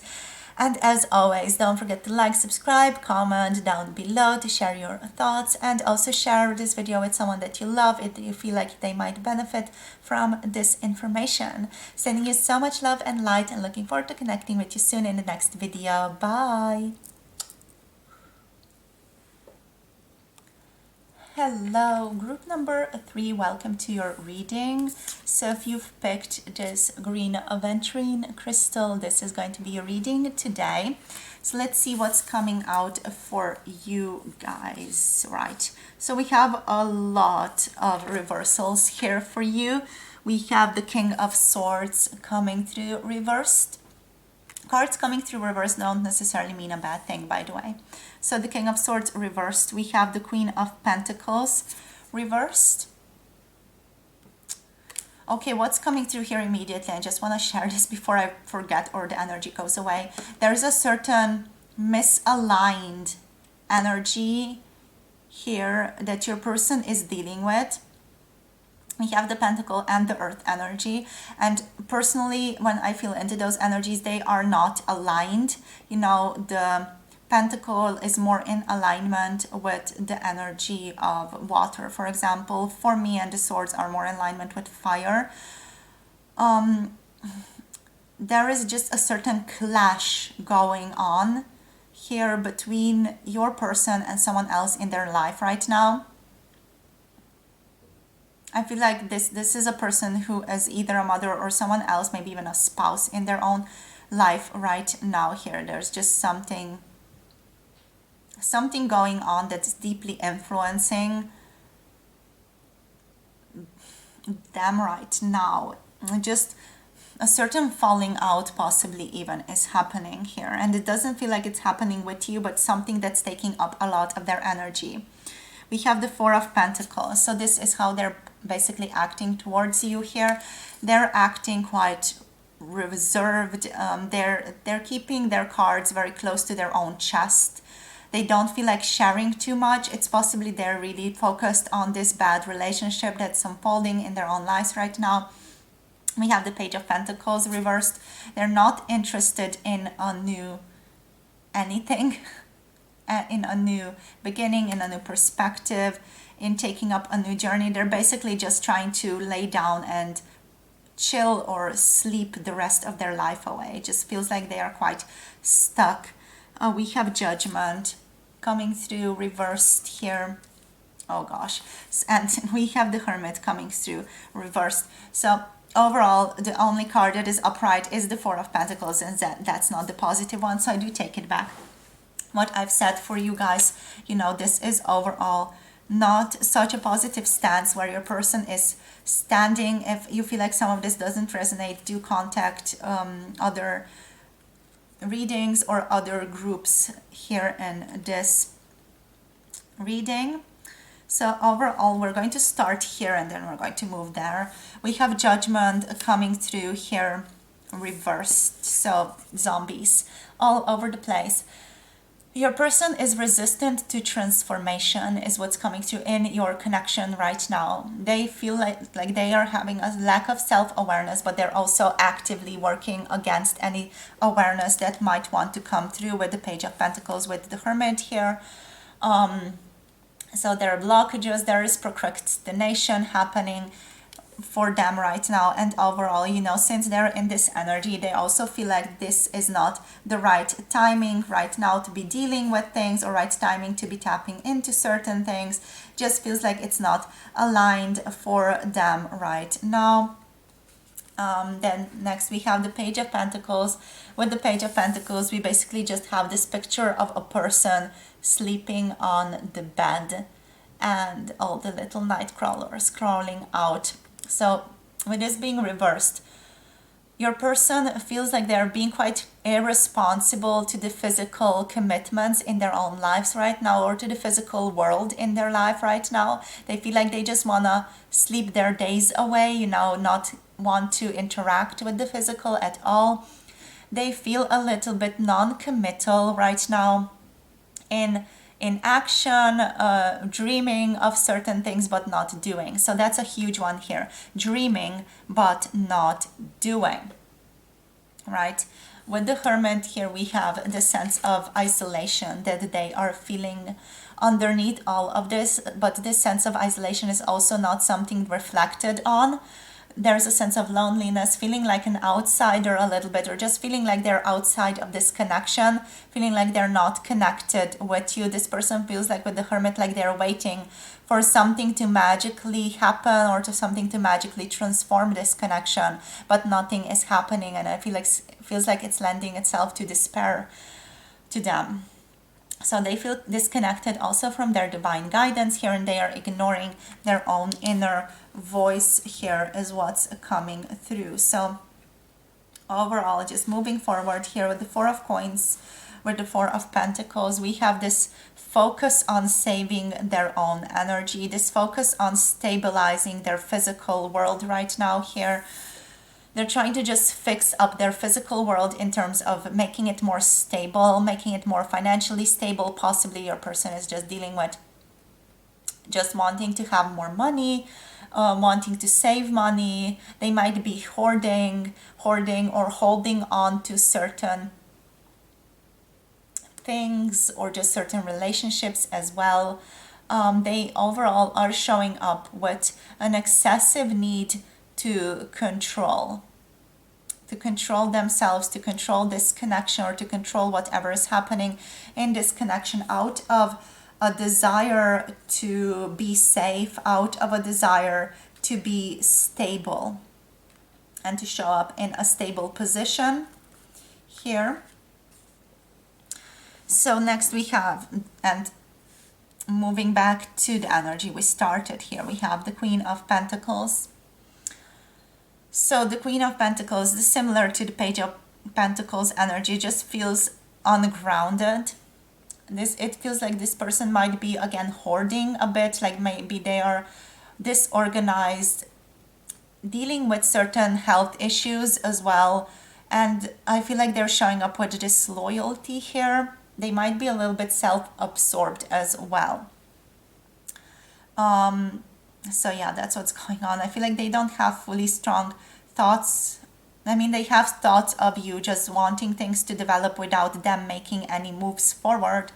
And as always, don't forget to like, subscribe, comment down below to share your thoughts, and also share this video with someone that you love if you feel like they might benefit from this information. Sending you so much love and light, and looking forward to connecting with you soon in the next video. Bye! Hello, group number 3, welcome to your reading. So if you've picked this green Aventurine crystal, this is going to be your reading today. So let's see what's coming out for you guys, right? So we have a lot of reversals here for you. We have the King of Swords coming through reversed. Cards coming through reversed don't necessarily mean a bad thing, by the way. So the King of Swords reversed. We have the Queen of Pentacles reversed. Okay, what's coming through here immediately? I just want to share this before I forget or the energy goes away. There's a certain misaligned energy here that your person is dealing with. We have the Pentacle and the Earth energy, and personally, when I feel into those energies, they are not aligned. You know, the Pentacle is more in alignment with the energy of water, for example, for me, and the Swords are more in alignment with fire. There is just a certain clash going on here between your person and someone else in their life right now. I feel like this is a person who is either a mother or someone else, maybe even a spouse in their own life right now here. There's just something going on that's deeply influencing them right now. Just a certain falling out possibly even is happening here. And it doesn't feel like it's happening with you, but something that's taking up a lot of their energy. We have the Four of Pentacles. So this is how they're basically acting towards you here. They're acting quite reserved. They're keeping their cards very close to their own chest. They don't feel like sharing too much. It's possibly they're really focused on this bad relationship that's unfolding in their own lives right now. We have the Page of Pentacles reversed. They're not interested in a new anything. In a new beginning, in a new perspective, in taking up a new journey. They're basically just trying to lay down and chill or sleep the rest of their life away. It just feels like they are quite stuck. We have Judgment coming through reversed here. Oh gosh. And we have the Hermit coming through reversed. So overall, the only card that is upright is the Four of Pentacles, and that's not the positive one, so I do take it back. What I've said for you guys, this is overall not such a positive stance where your person is standing. If you feel like some of this doesn't resonate, do contact other readings or other groups here in this reading. So overall, we're going to start here and then we're going to move there. We have Judgment coming through here reversed. So zombies all over the place. Your person is resistant to transformation is what's coming through in your connection right now. They feel like they are having a lack of self-awareness, but they're also actively working against any awareness that might want to come through with the Page of Pentacles, with the Hermit here. So there are blockages, there is procrastination happening for them right now, and overall, since they're in this energy, they also feel like this is not the right timing right now to be dealing with things, or right timing to be tapping into certain things. Just feels like it's not aligned for them right now. Then next we have the Page of Pentacles. With the Page of Pentacles, we basically just have this picture of a person sleeping on the bed and all the little night crawlers crawling out. So with this being reversed, your person feels like they're being quite irresponsible to the physical commitments in their own lives right now, or to the physical world in their life right now. They feel like they just want to sleep their days away, not want to interact with the physical at all. They feel a little bit non-committal right now in action, dreaming of certain things but not doing. So that's a huge one here. Dreaming but not doing, right? With the Hermit here, we have the sense of isolation that they are feeling underneath all of this, but this sense of isolation is also not something reflected on. There's a sense of loneliness, feeling like an outsider a little bit, or just feeling like they're outside of this connection, feeling like they're not connected with you. This person feels like with the Hermit, like they're waiting for something to magically happen, or to something to magically transform this connection, but nothing is happening, and I feels like it's lending itself to despair to them. So they feel disconnected also from their divine guidance here, and they are ignoring their own inner voice here is what's coming through. So overall, just moving forward here with the Four of Coins, with the Four of Pentacles, we have this focus on saving their own energy, this focus on stabilizing their physical world right now here. They're trying to just fix up their physical world in terms of making it more stable, making it more financially stable. Possibly your person is just dealing with just wanting to have more money, wanting to save money. They might be hoarding or holding on to certain things, or just certain relationships as well. They overall are showing up with an excessive need to control themselves, to control this connection, or to control whatever is happening in this connection, out of a desire to be safe, out of a desire to be stable and to show up in a stable position here. So next we have, and moving back to the energy we started here, we have the Queen of Pentacles. So the Queen of Pentacles is similar to the Page of Pentacles energy, just feels ungrounded. It feels like this person might be again hoarding a bit, like maybe they are disorganized, dealing with certain health issues as well. And I feel like they're showing up with disloyalty here. They might be a little bit self-absorbed as well. So yeah, that's what's going on. I feel like they don't have fully strong thoughts. I mean, they have thoughts of you, just wanting things to develop without them making any moves forward.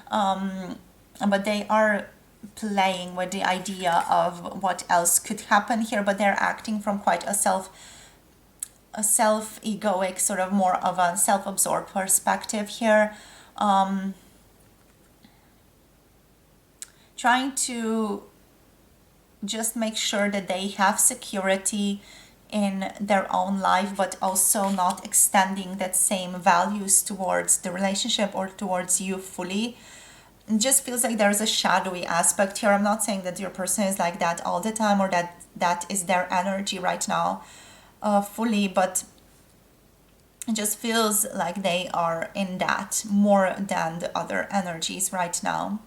But they are playing with the idea of what else could happen here, but they're acting from quite a a self-egoic, sort of more of a self-absorbed perspective here. Trying to just make sure that they have security in their own life, but also not extending that same values towards the relationship or towards you fully. It just feels like there's a shadowy aspect here. I'm not saying that your person is like that all the time, or that is their energy right now fully, but it just feels like they are in that more than the other energies right now.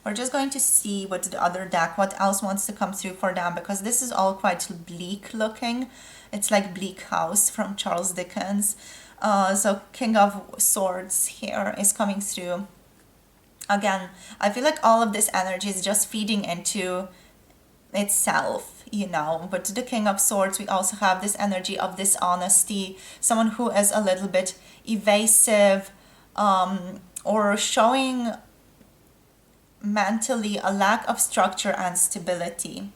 We're just going to see what the other deck, what else wants to come through for them, because this is all quite bleak looking. It's like Bleak House from Charles Dickens. So King of Swords here is coming through. Again, I feel like all of this energy is just feeding into itself, you know. But the King of Swords, we also have this energy of dishonesty, someone who is a little bit evasive, or showing mentally a lack of structure and stability.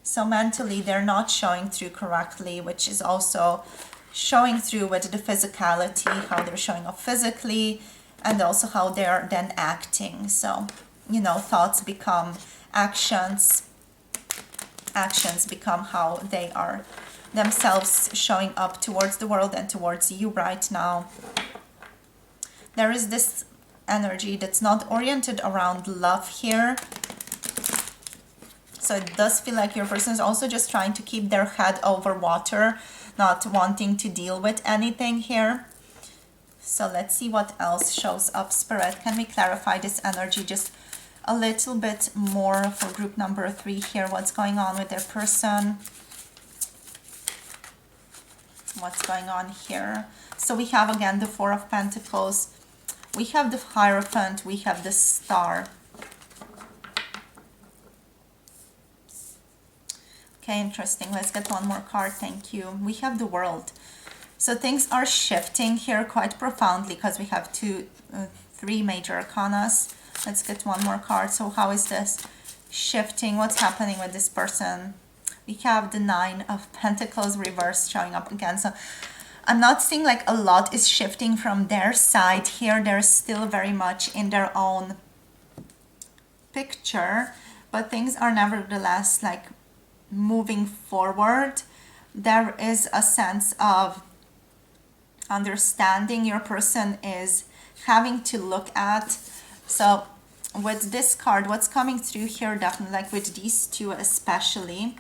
So mentally they're not showing through correctly, which is also showing through with the physicality, how they're showing up physically, and also how they're then acting. So, you know, thoughts become actions, actions become how they are themselves showing up towards the world and towards you right now. There is this energy that's not oriented around love here. So it does feel like your person is also just trying to keep their head over water, not wanting to deal with anything here. So let's see what else shows up, Spirit. Can we clarify this energy just a little bit more for group number 3 here? What's going on with their person? What's going on here? So we have again the Four of Pentacles. We have the Hierophant, we have the Star. Okay, interesting. Let's get one more card, thank you. We have the World. So things are shifting here quite profoundly because we have three major arcanas. Let's get one more card. So how is this shifting? What's happening with this person? We have the Nine of Pentacles reversed showing up again. So I'm not seeing like a lot is shifting from their side here. They're still very much in their own picture, but things are nevertheless like moving forward. There is a sense of understanding your person is having to look at. So with this card, what's coming through here, definitely like with these two especially,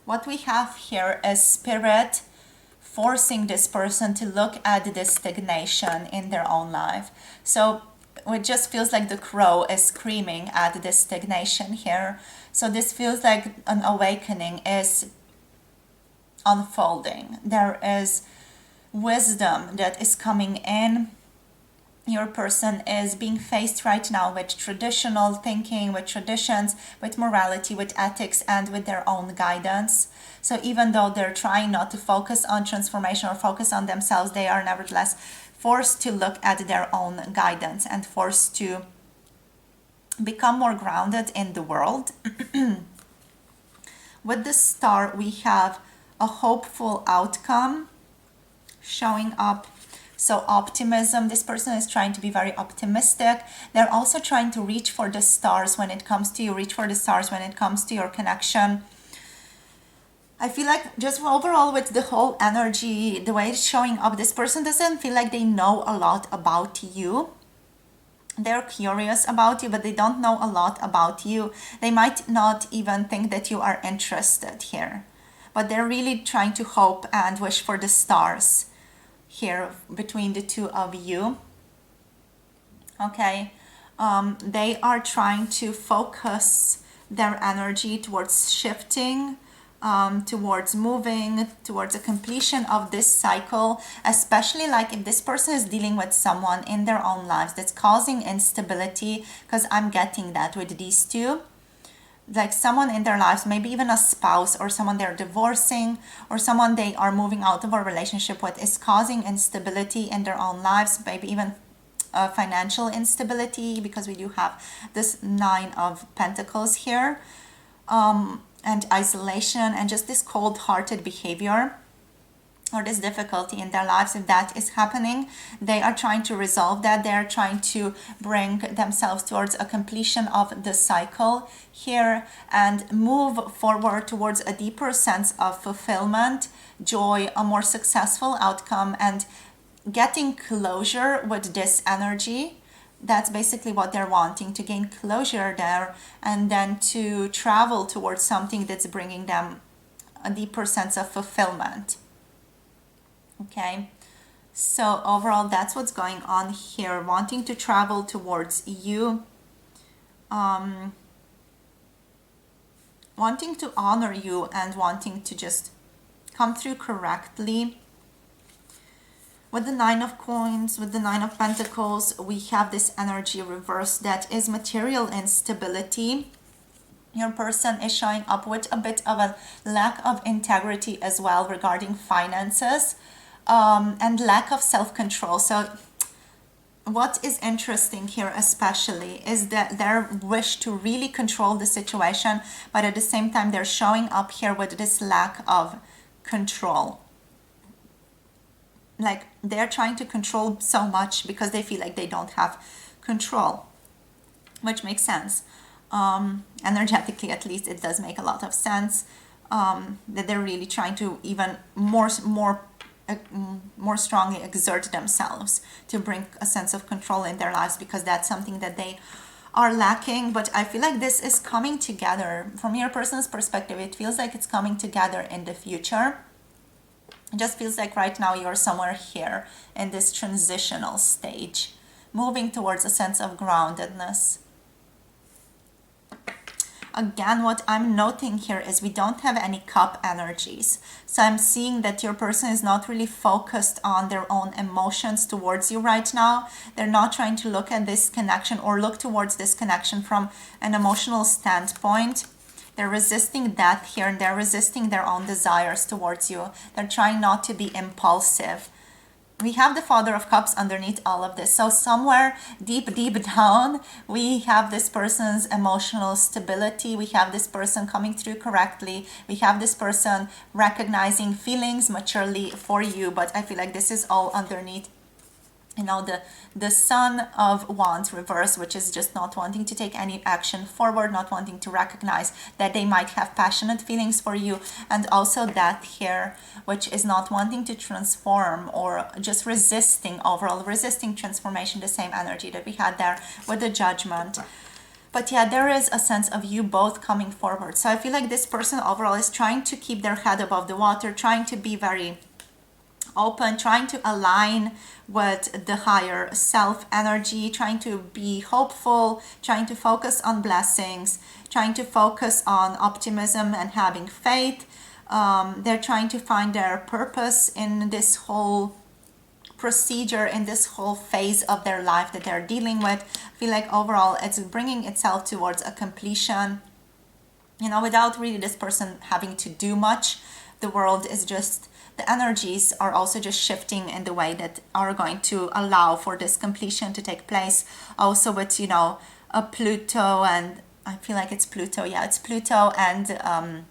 what we have here is Spirit forcing this person to look at this stagnation in their own life. So it just feels like the crow is screaming at this stagnation here. So this feels like an awakening is unfolding. There is wisdom that is coming in. Your person is being faced right now with traditional thinking, with traditions, with morality, with ethics, and with their own guidance. So even though they're trying not to focus on transformation or focus on themselves, they are nevertheless forced to look at their own guidance and forced to become more grounded in the world. With the Star, we have a hopeful outcome showing up. So optimism, this person is trying to be very optimistic. They're also trying to reach for the stars when it comes to you, reach for the stars when it comes to your connection. I feel like just overall with the whole energy, the way it's showing up, this person doesn't feel like they know a lot about you. They're curious about you, but they don't know a lot about you. They might not even think that you are interested here, but they're really trying to hope and wish for the stars here between the two of you. Okay, they are trying to focus their energy towards shifting, towards moving, towards a completion of this cycle, especially like if this person is dealing with someone in their own lives that's causing instability, because I'm getting that with these two. Like someone in their lives, maybe even a spouse or someone they're divorcing or someone they are moving out of a relationship with is causing instability in their own lives, maybe even financial instability, because we do have this Nine of Pentacles here, and isolation and just this cold-hearted behavior. or this difficulty in their lives, if that is happening, they are trying to resolve that. They are trying to bring themselves towards a completion of the cycle here and move forward towards a deeper sense of fulfillment, joy, a more successful outcome, and getting closure with this energy. That's basically what they're wanting, to gain closure there and then to travel towards something that's bringing them a deeper sense of fulfillment. Okay, so overall that's what's going on here, wanting to travel towards you, wanting to honor you and wanting to just come through correctly. With the Nine of Coins, with the Nine of Pentacles, we have this energy reversed that is material instability. Your person is showing up with a bit of a lack of integrity as well regarding finances, and lack of self-control. So what is interesting here especially is that their wish to really control the situation, but at the same time they're showing up here with this lack of control. Like they're trying to control so much because they feel like they don't have control, which makes sense. Energetically, at least, it does make a lot of sense, that they're really trying to even more strongly exert themselves to bring a sense of control in their lives, because that's something that they are lacking. But I feel like this is coming together. From your person's perspective, it feels like it's coming together in the future. It just feels like right now you're somewhere here in this transitional stage, moving towards a sense of groundedness. Again, what I'm noting here is we don't have any cup energies. So I'm seeing that your person is not really focused on their own emotions towards you right now. They're not trying to look at this connection or look towards this connection from an emotional standpoint. They're resisting that here, and they're resisting their own desires towards you. They're trying not to be impulsive. We have the Father of Cups underneath all of this. So somewhere deep down, we have this person's emotional stability. We have this person coming through correctly. We have this person recognizing feelings maturely for you. But I feel like this is all underneath, you know, the Son of Wands reverse, which is just not wanting to take any action forward, not wanting to recognize that they might have passionate feelings for you, and also that here, which is not wanting to transform or just resisting, overall resisting transformation, the same energy that we had there with the Judgment. But yeah, there is a sense of you both coming forward. So I feel like this person overall is trying to keep their head above the water, trying to be very open, trying to align with the higher self energy, trying to be hopeful, trying to focus on blessings, trying to focus on optimism and having faith. They're trying to find their purpose in this whole procedure, in this whole phase of their life that they're dealing with. I feel like overall it's bringing itself towards a completion, you know, without really this person having to do much. The world is just, the energies are also just shifting in the way that are going to allow for this completion to take place. Also with, you know, a Pluto, and I feel like it's Pluto. Yeah, it's Pluto and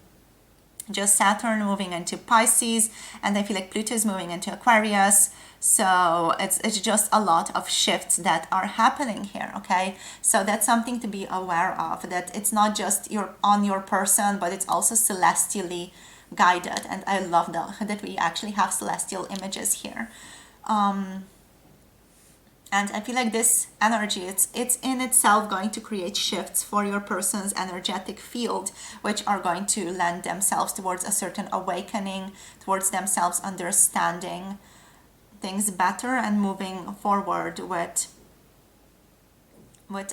just Saturn moving into Pisces, and I feel like Pluto is moving into Aquarius. So it's just a lot of shifts that are happening here, okay? So that's something to be aware of, that it's not just your person, but it's also celestially guided. And I love that we actually have celestial images here. And I feel like this energy, it's in itself going to create shifts for your person's energetic field, which are going to lend themselves towards a certain awakening, towards themselves understanding things better and moving forward with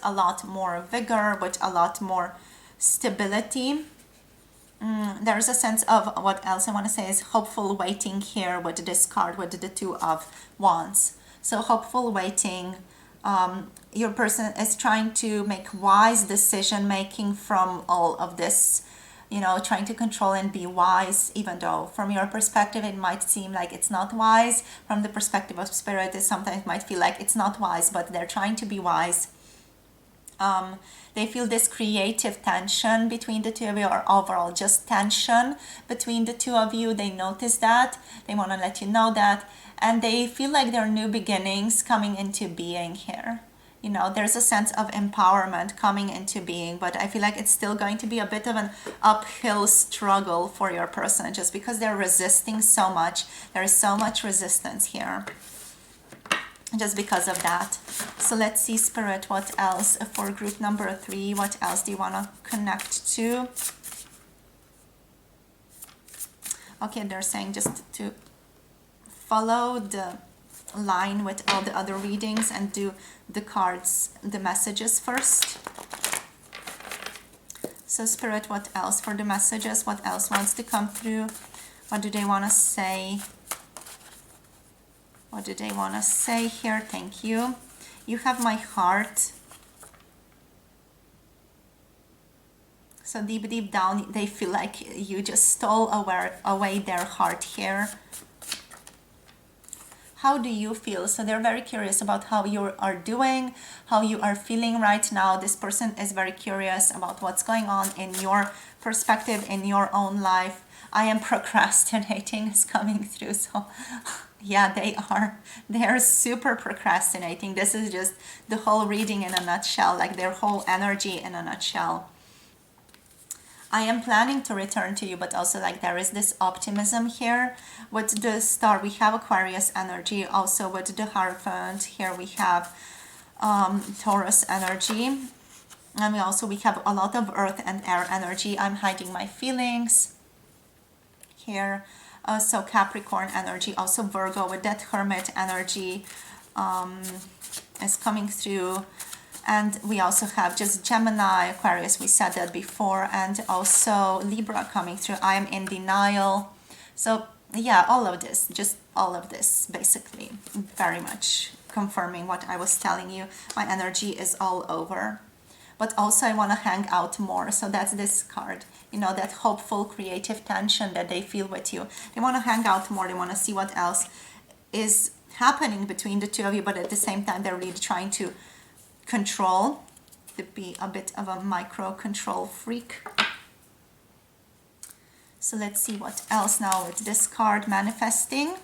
a lot more vigor, with a lot more stability. There's a sense of, what else I want to say is hopeful waiting here with this card, with the Two of Wands. So hopeful waiting. Your person is trying to make wise decision making from all of this, you know, trying to control and be wise, even though from your perspective it might seem like it's not wise. From the perspective of Spirit, it sometimes might feel like it's not wise, but they're trying to be wise. They feel this creative tension between the two of you, or overall just tension between the two of you. They notice that. They want to let you know that. And they feel like there are new beginnings coming into being here. You know, there's a sense of empowerment coming into being, but I feel like it's still going to be a bit of an uphill struggle for your person, just because they're resisting so much. There is so much resistance here, just because of that. So let's see, Spirit, what else for group number 3? What else do you want to connect to? Okay, they're saying just to follow the line with all the other readings and do the cards, the messages first. So Spirit, what else for the messages? What else wants to come through? What do they want to say? What do they want to say here? Thank you. You have my heart. So deep, deep down, they feel like you just stole away their heart here. How do you feel? So they're very curious about how you are doing, how you are feeling right now. This person is very curious about what's going on in your perspective, in your own life. I am procrastinating is coming through. So yeah, they are super procrastinating. This is just the whole reading in a nutshell, like their whole energy in a nutshell. I am planning to return to you, but also like there is this optimism here. With the star, we have Aquarius energy. Also with the Hierophant, here we have Taurus energy. And we have a lot of earth and air energy. I'm hiding my feelings here. So Capricorn energy, also Virgo with that Hermit energy is coming through. And we also have just Gemini, Aquarius, we said that before, and also Libra coming through. I am in denial. So yeah, all of this, just all of this, basically, very much confirming what I was telling you. My energy is all over. But also I want to hang out more. So that's this card, you know, that hopeful, creative tension that they feel with you. They want to hang out more. They want to see what else is happening between the two of you, but at the same time, they're really trying to control, to be a bit of a micro control freak. So let's see what else now with this card. Manifesting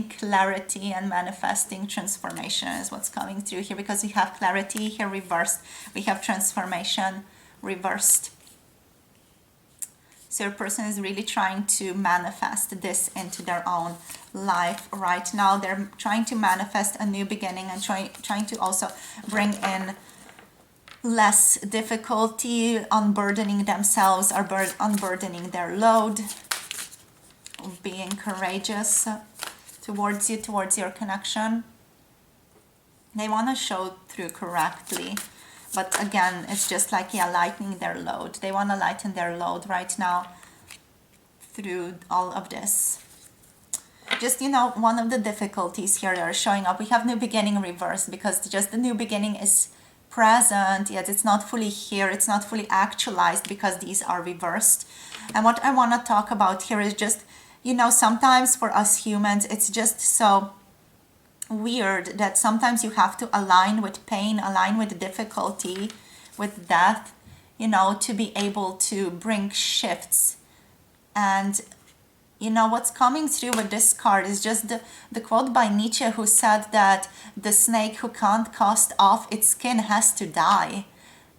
clarity and manifesting transformation is what's coming through here, because we have clarity here reversed, we have transformation reversed. So your person is really trying to manifest this into their own life right now. They're trying to manifest a new beginning and trying to also bring in less difficulty, unburdening themselves or unburdening their load, being courageous towards you, towards your connection. They want to show through correctly. But again, it's just like, yeah, lightening their load. They want to lighten their load right now through all of this. Just, you know, one of the difficulties here that are showing up, we have new beginning reversed, because just the new beginning is present, yet it's not fully here, it's not fully actualized, because these are reversed. And what I want to talk about here is just, you know, sometimes for us humans, it's just so weird that sometimes you have to align with pain, align with difficulty, with death, you know, to be able to bring shifts. And you know what's coming through with this card is just the quote by Nietzsche, who said that the snake who can't cast off its skin has to die.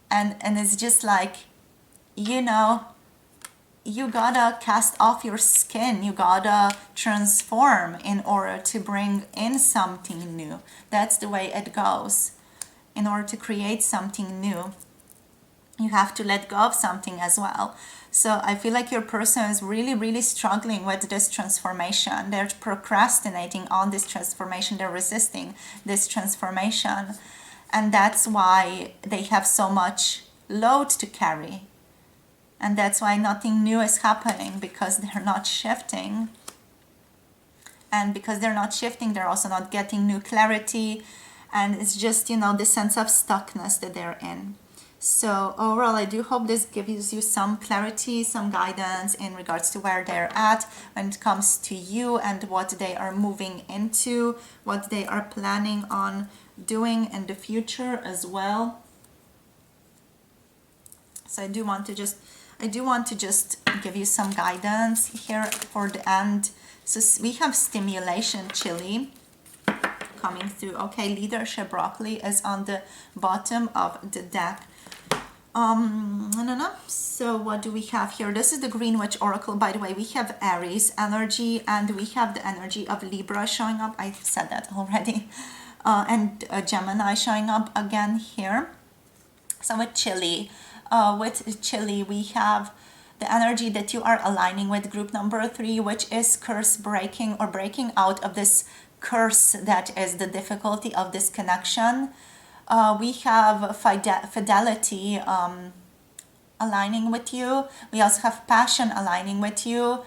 And it's just like, you know, you gotta cast off your skin, you gotta transform in order to bring in something new. That's the way it goes. In order to create something new, you have to let go of something as well. So I feel like your person is really, really struggling with this transformation. They're procrastinating on this transformation. They're resisting this transformation. And that's why they have so much load to carry. And that's why nothing new is happening, because they're not shifting. And because they're not shifting, they're also not getting new clarity. And it's just, you know, the sense of stuckness that they're in. So overall, I do hope this gives you some clarity, some guidance in regards to where they're at when it comes to you and what they are moving into, what they are planning on doing in the future as well. So I do want to just give you some guidance here for the end. So we have stimulation chili coming through. Okay, leadership broccoli is on the bottom of the deck. So what do we have here? This is the Green Witch Oracle. By the way, we have Aries energy and we have the energy of Libra showing up. I said that already. And Gemini showing up again here. So with Chili, we have the energy that you are aligning with group number 3, which is curse breaking or breaking out of this curse that is the difficulty of this connection. We have fidelity aligning with you. We also have passion aligning with you.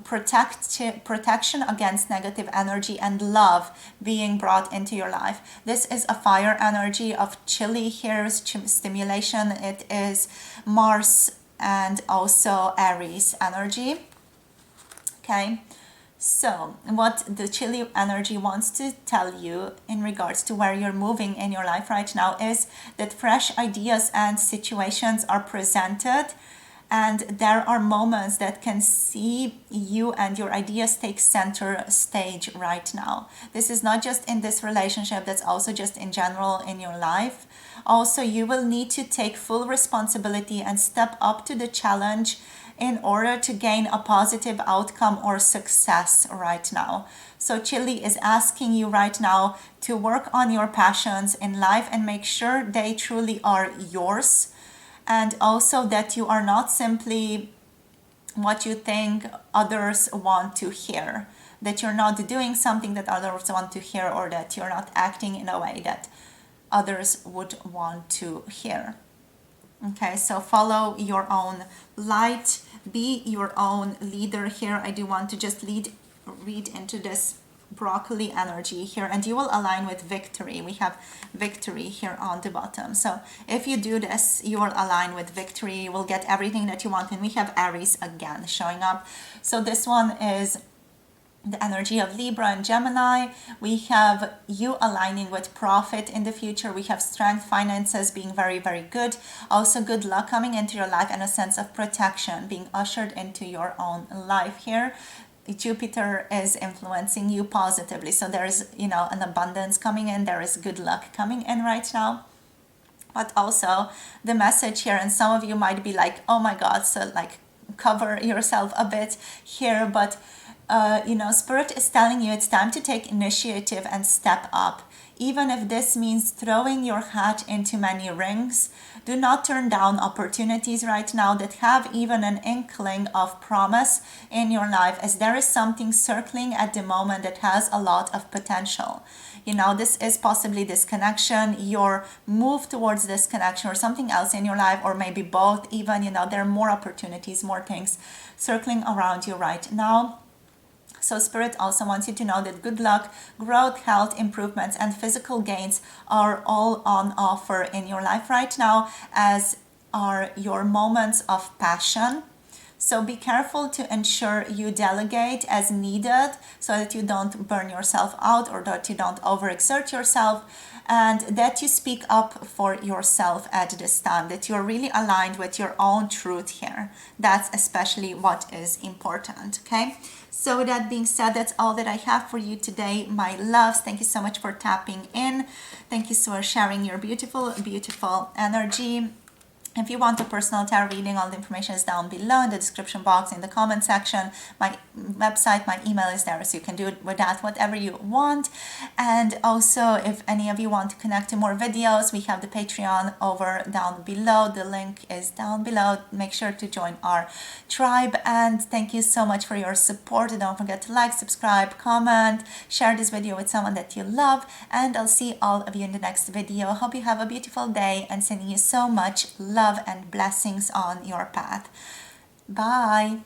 Protection against negative energy and love being brought into your life. This is a fire energy of chili here, stimulation. It is Mars and also Aries energy. Okay. So what the chili energy wants to tell you in regards to where you're moving in your life right now is that fresh ideas and situations are presented, and there are moments that can see you and your ideas take center stage right now. This is not just in this relationship, that's also just in general in your life. Also, you will need to take full responsibility and step up to the challenge in order to gain a positive outcome or success right now. So Chili is asking you right now to work on your passions in life and make sure they truly are yours. And also that you are not simply what you think others want to hear. That you're not doing something that others want to hear, or that you're not acting in a way that others would want to hear. Okay, so follow your own light, be your own leader here. I do want to just read into this broccoli energy here, and you will align with victory. We have victory here on the bottom. So if you do this, you will align with victory. You will get everything that you want. And we have Aries again showing up. So this one is the energy of Libra and Gemini. We have you aligning with profit in the future. We have strength, finances being very, very good. Also good luck coming into your life and a sense of protection being ushered into your own life here. Jupiter is influencing you positively. So there is, an abundance coming in. There is good luck coming in right now. But also the message here, and some of you might be like, oh my God, so like cover yourself a bit here, but Spirit is telling you it's time to take initiative and step up. Even if this means throwing your hat into many rings, do not turn down opportunities right now that have even an inkling of promise in your life, as there is something circling at the moment that has a lot of potential. This is possibly this connection, your move towards this connection, or something else in your life, or maybe both even. There are more opportunities, more things circling around you right now. So Spirit also wants you to know that good luck, growth, health, improvements, and physical gains are all on offer in your life right now, as are your moments of passion. So be careful to ensure you delegate as needed so that you don't burn yourself out, or that you don't overexert yourself, and that you speak up for yourself at this time, that you're really aligned with your own truth here. That's especially what is important, okay? So with that being said, that's all that I have for you today, my loves. Thank you so much for tapping in. Thank you for sharing your beautiful, beautiful energy. If you want a personal tarot reading, all the information is down below in the description box, in the comment section. My website, my email is there, so you can do it with that, whatever you want. And also, if any of you want to connect to more videos, we have the Patreon over down below. The link is down below. Make sure to join our tribe. And thank you so much for your support. Don't forget to like, subscribe, comment, share this video with someone that you love. And I'll see all of you in the next video. Hope you have a beautiful day, and sending you so much love and blessings on your path. Bye.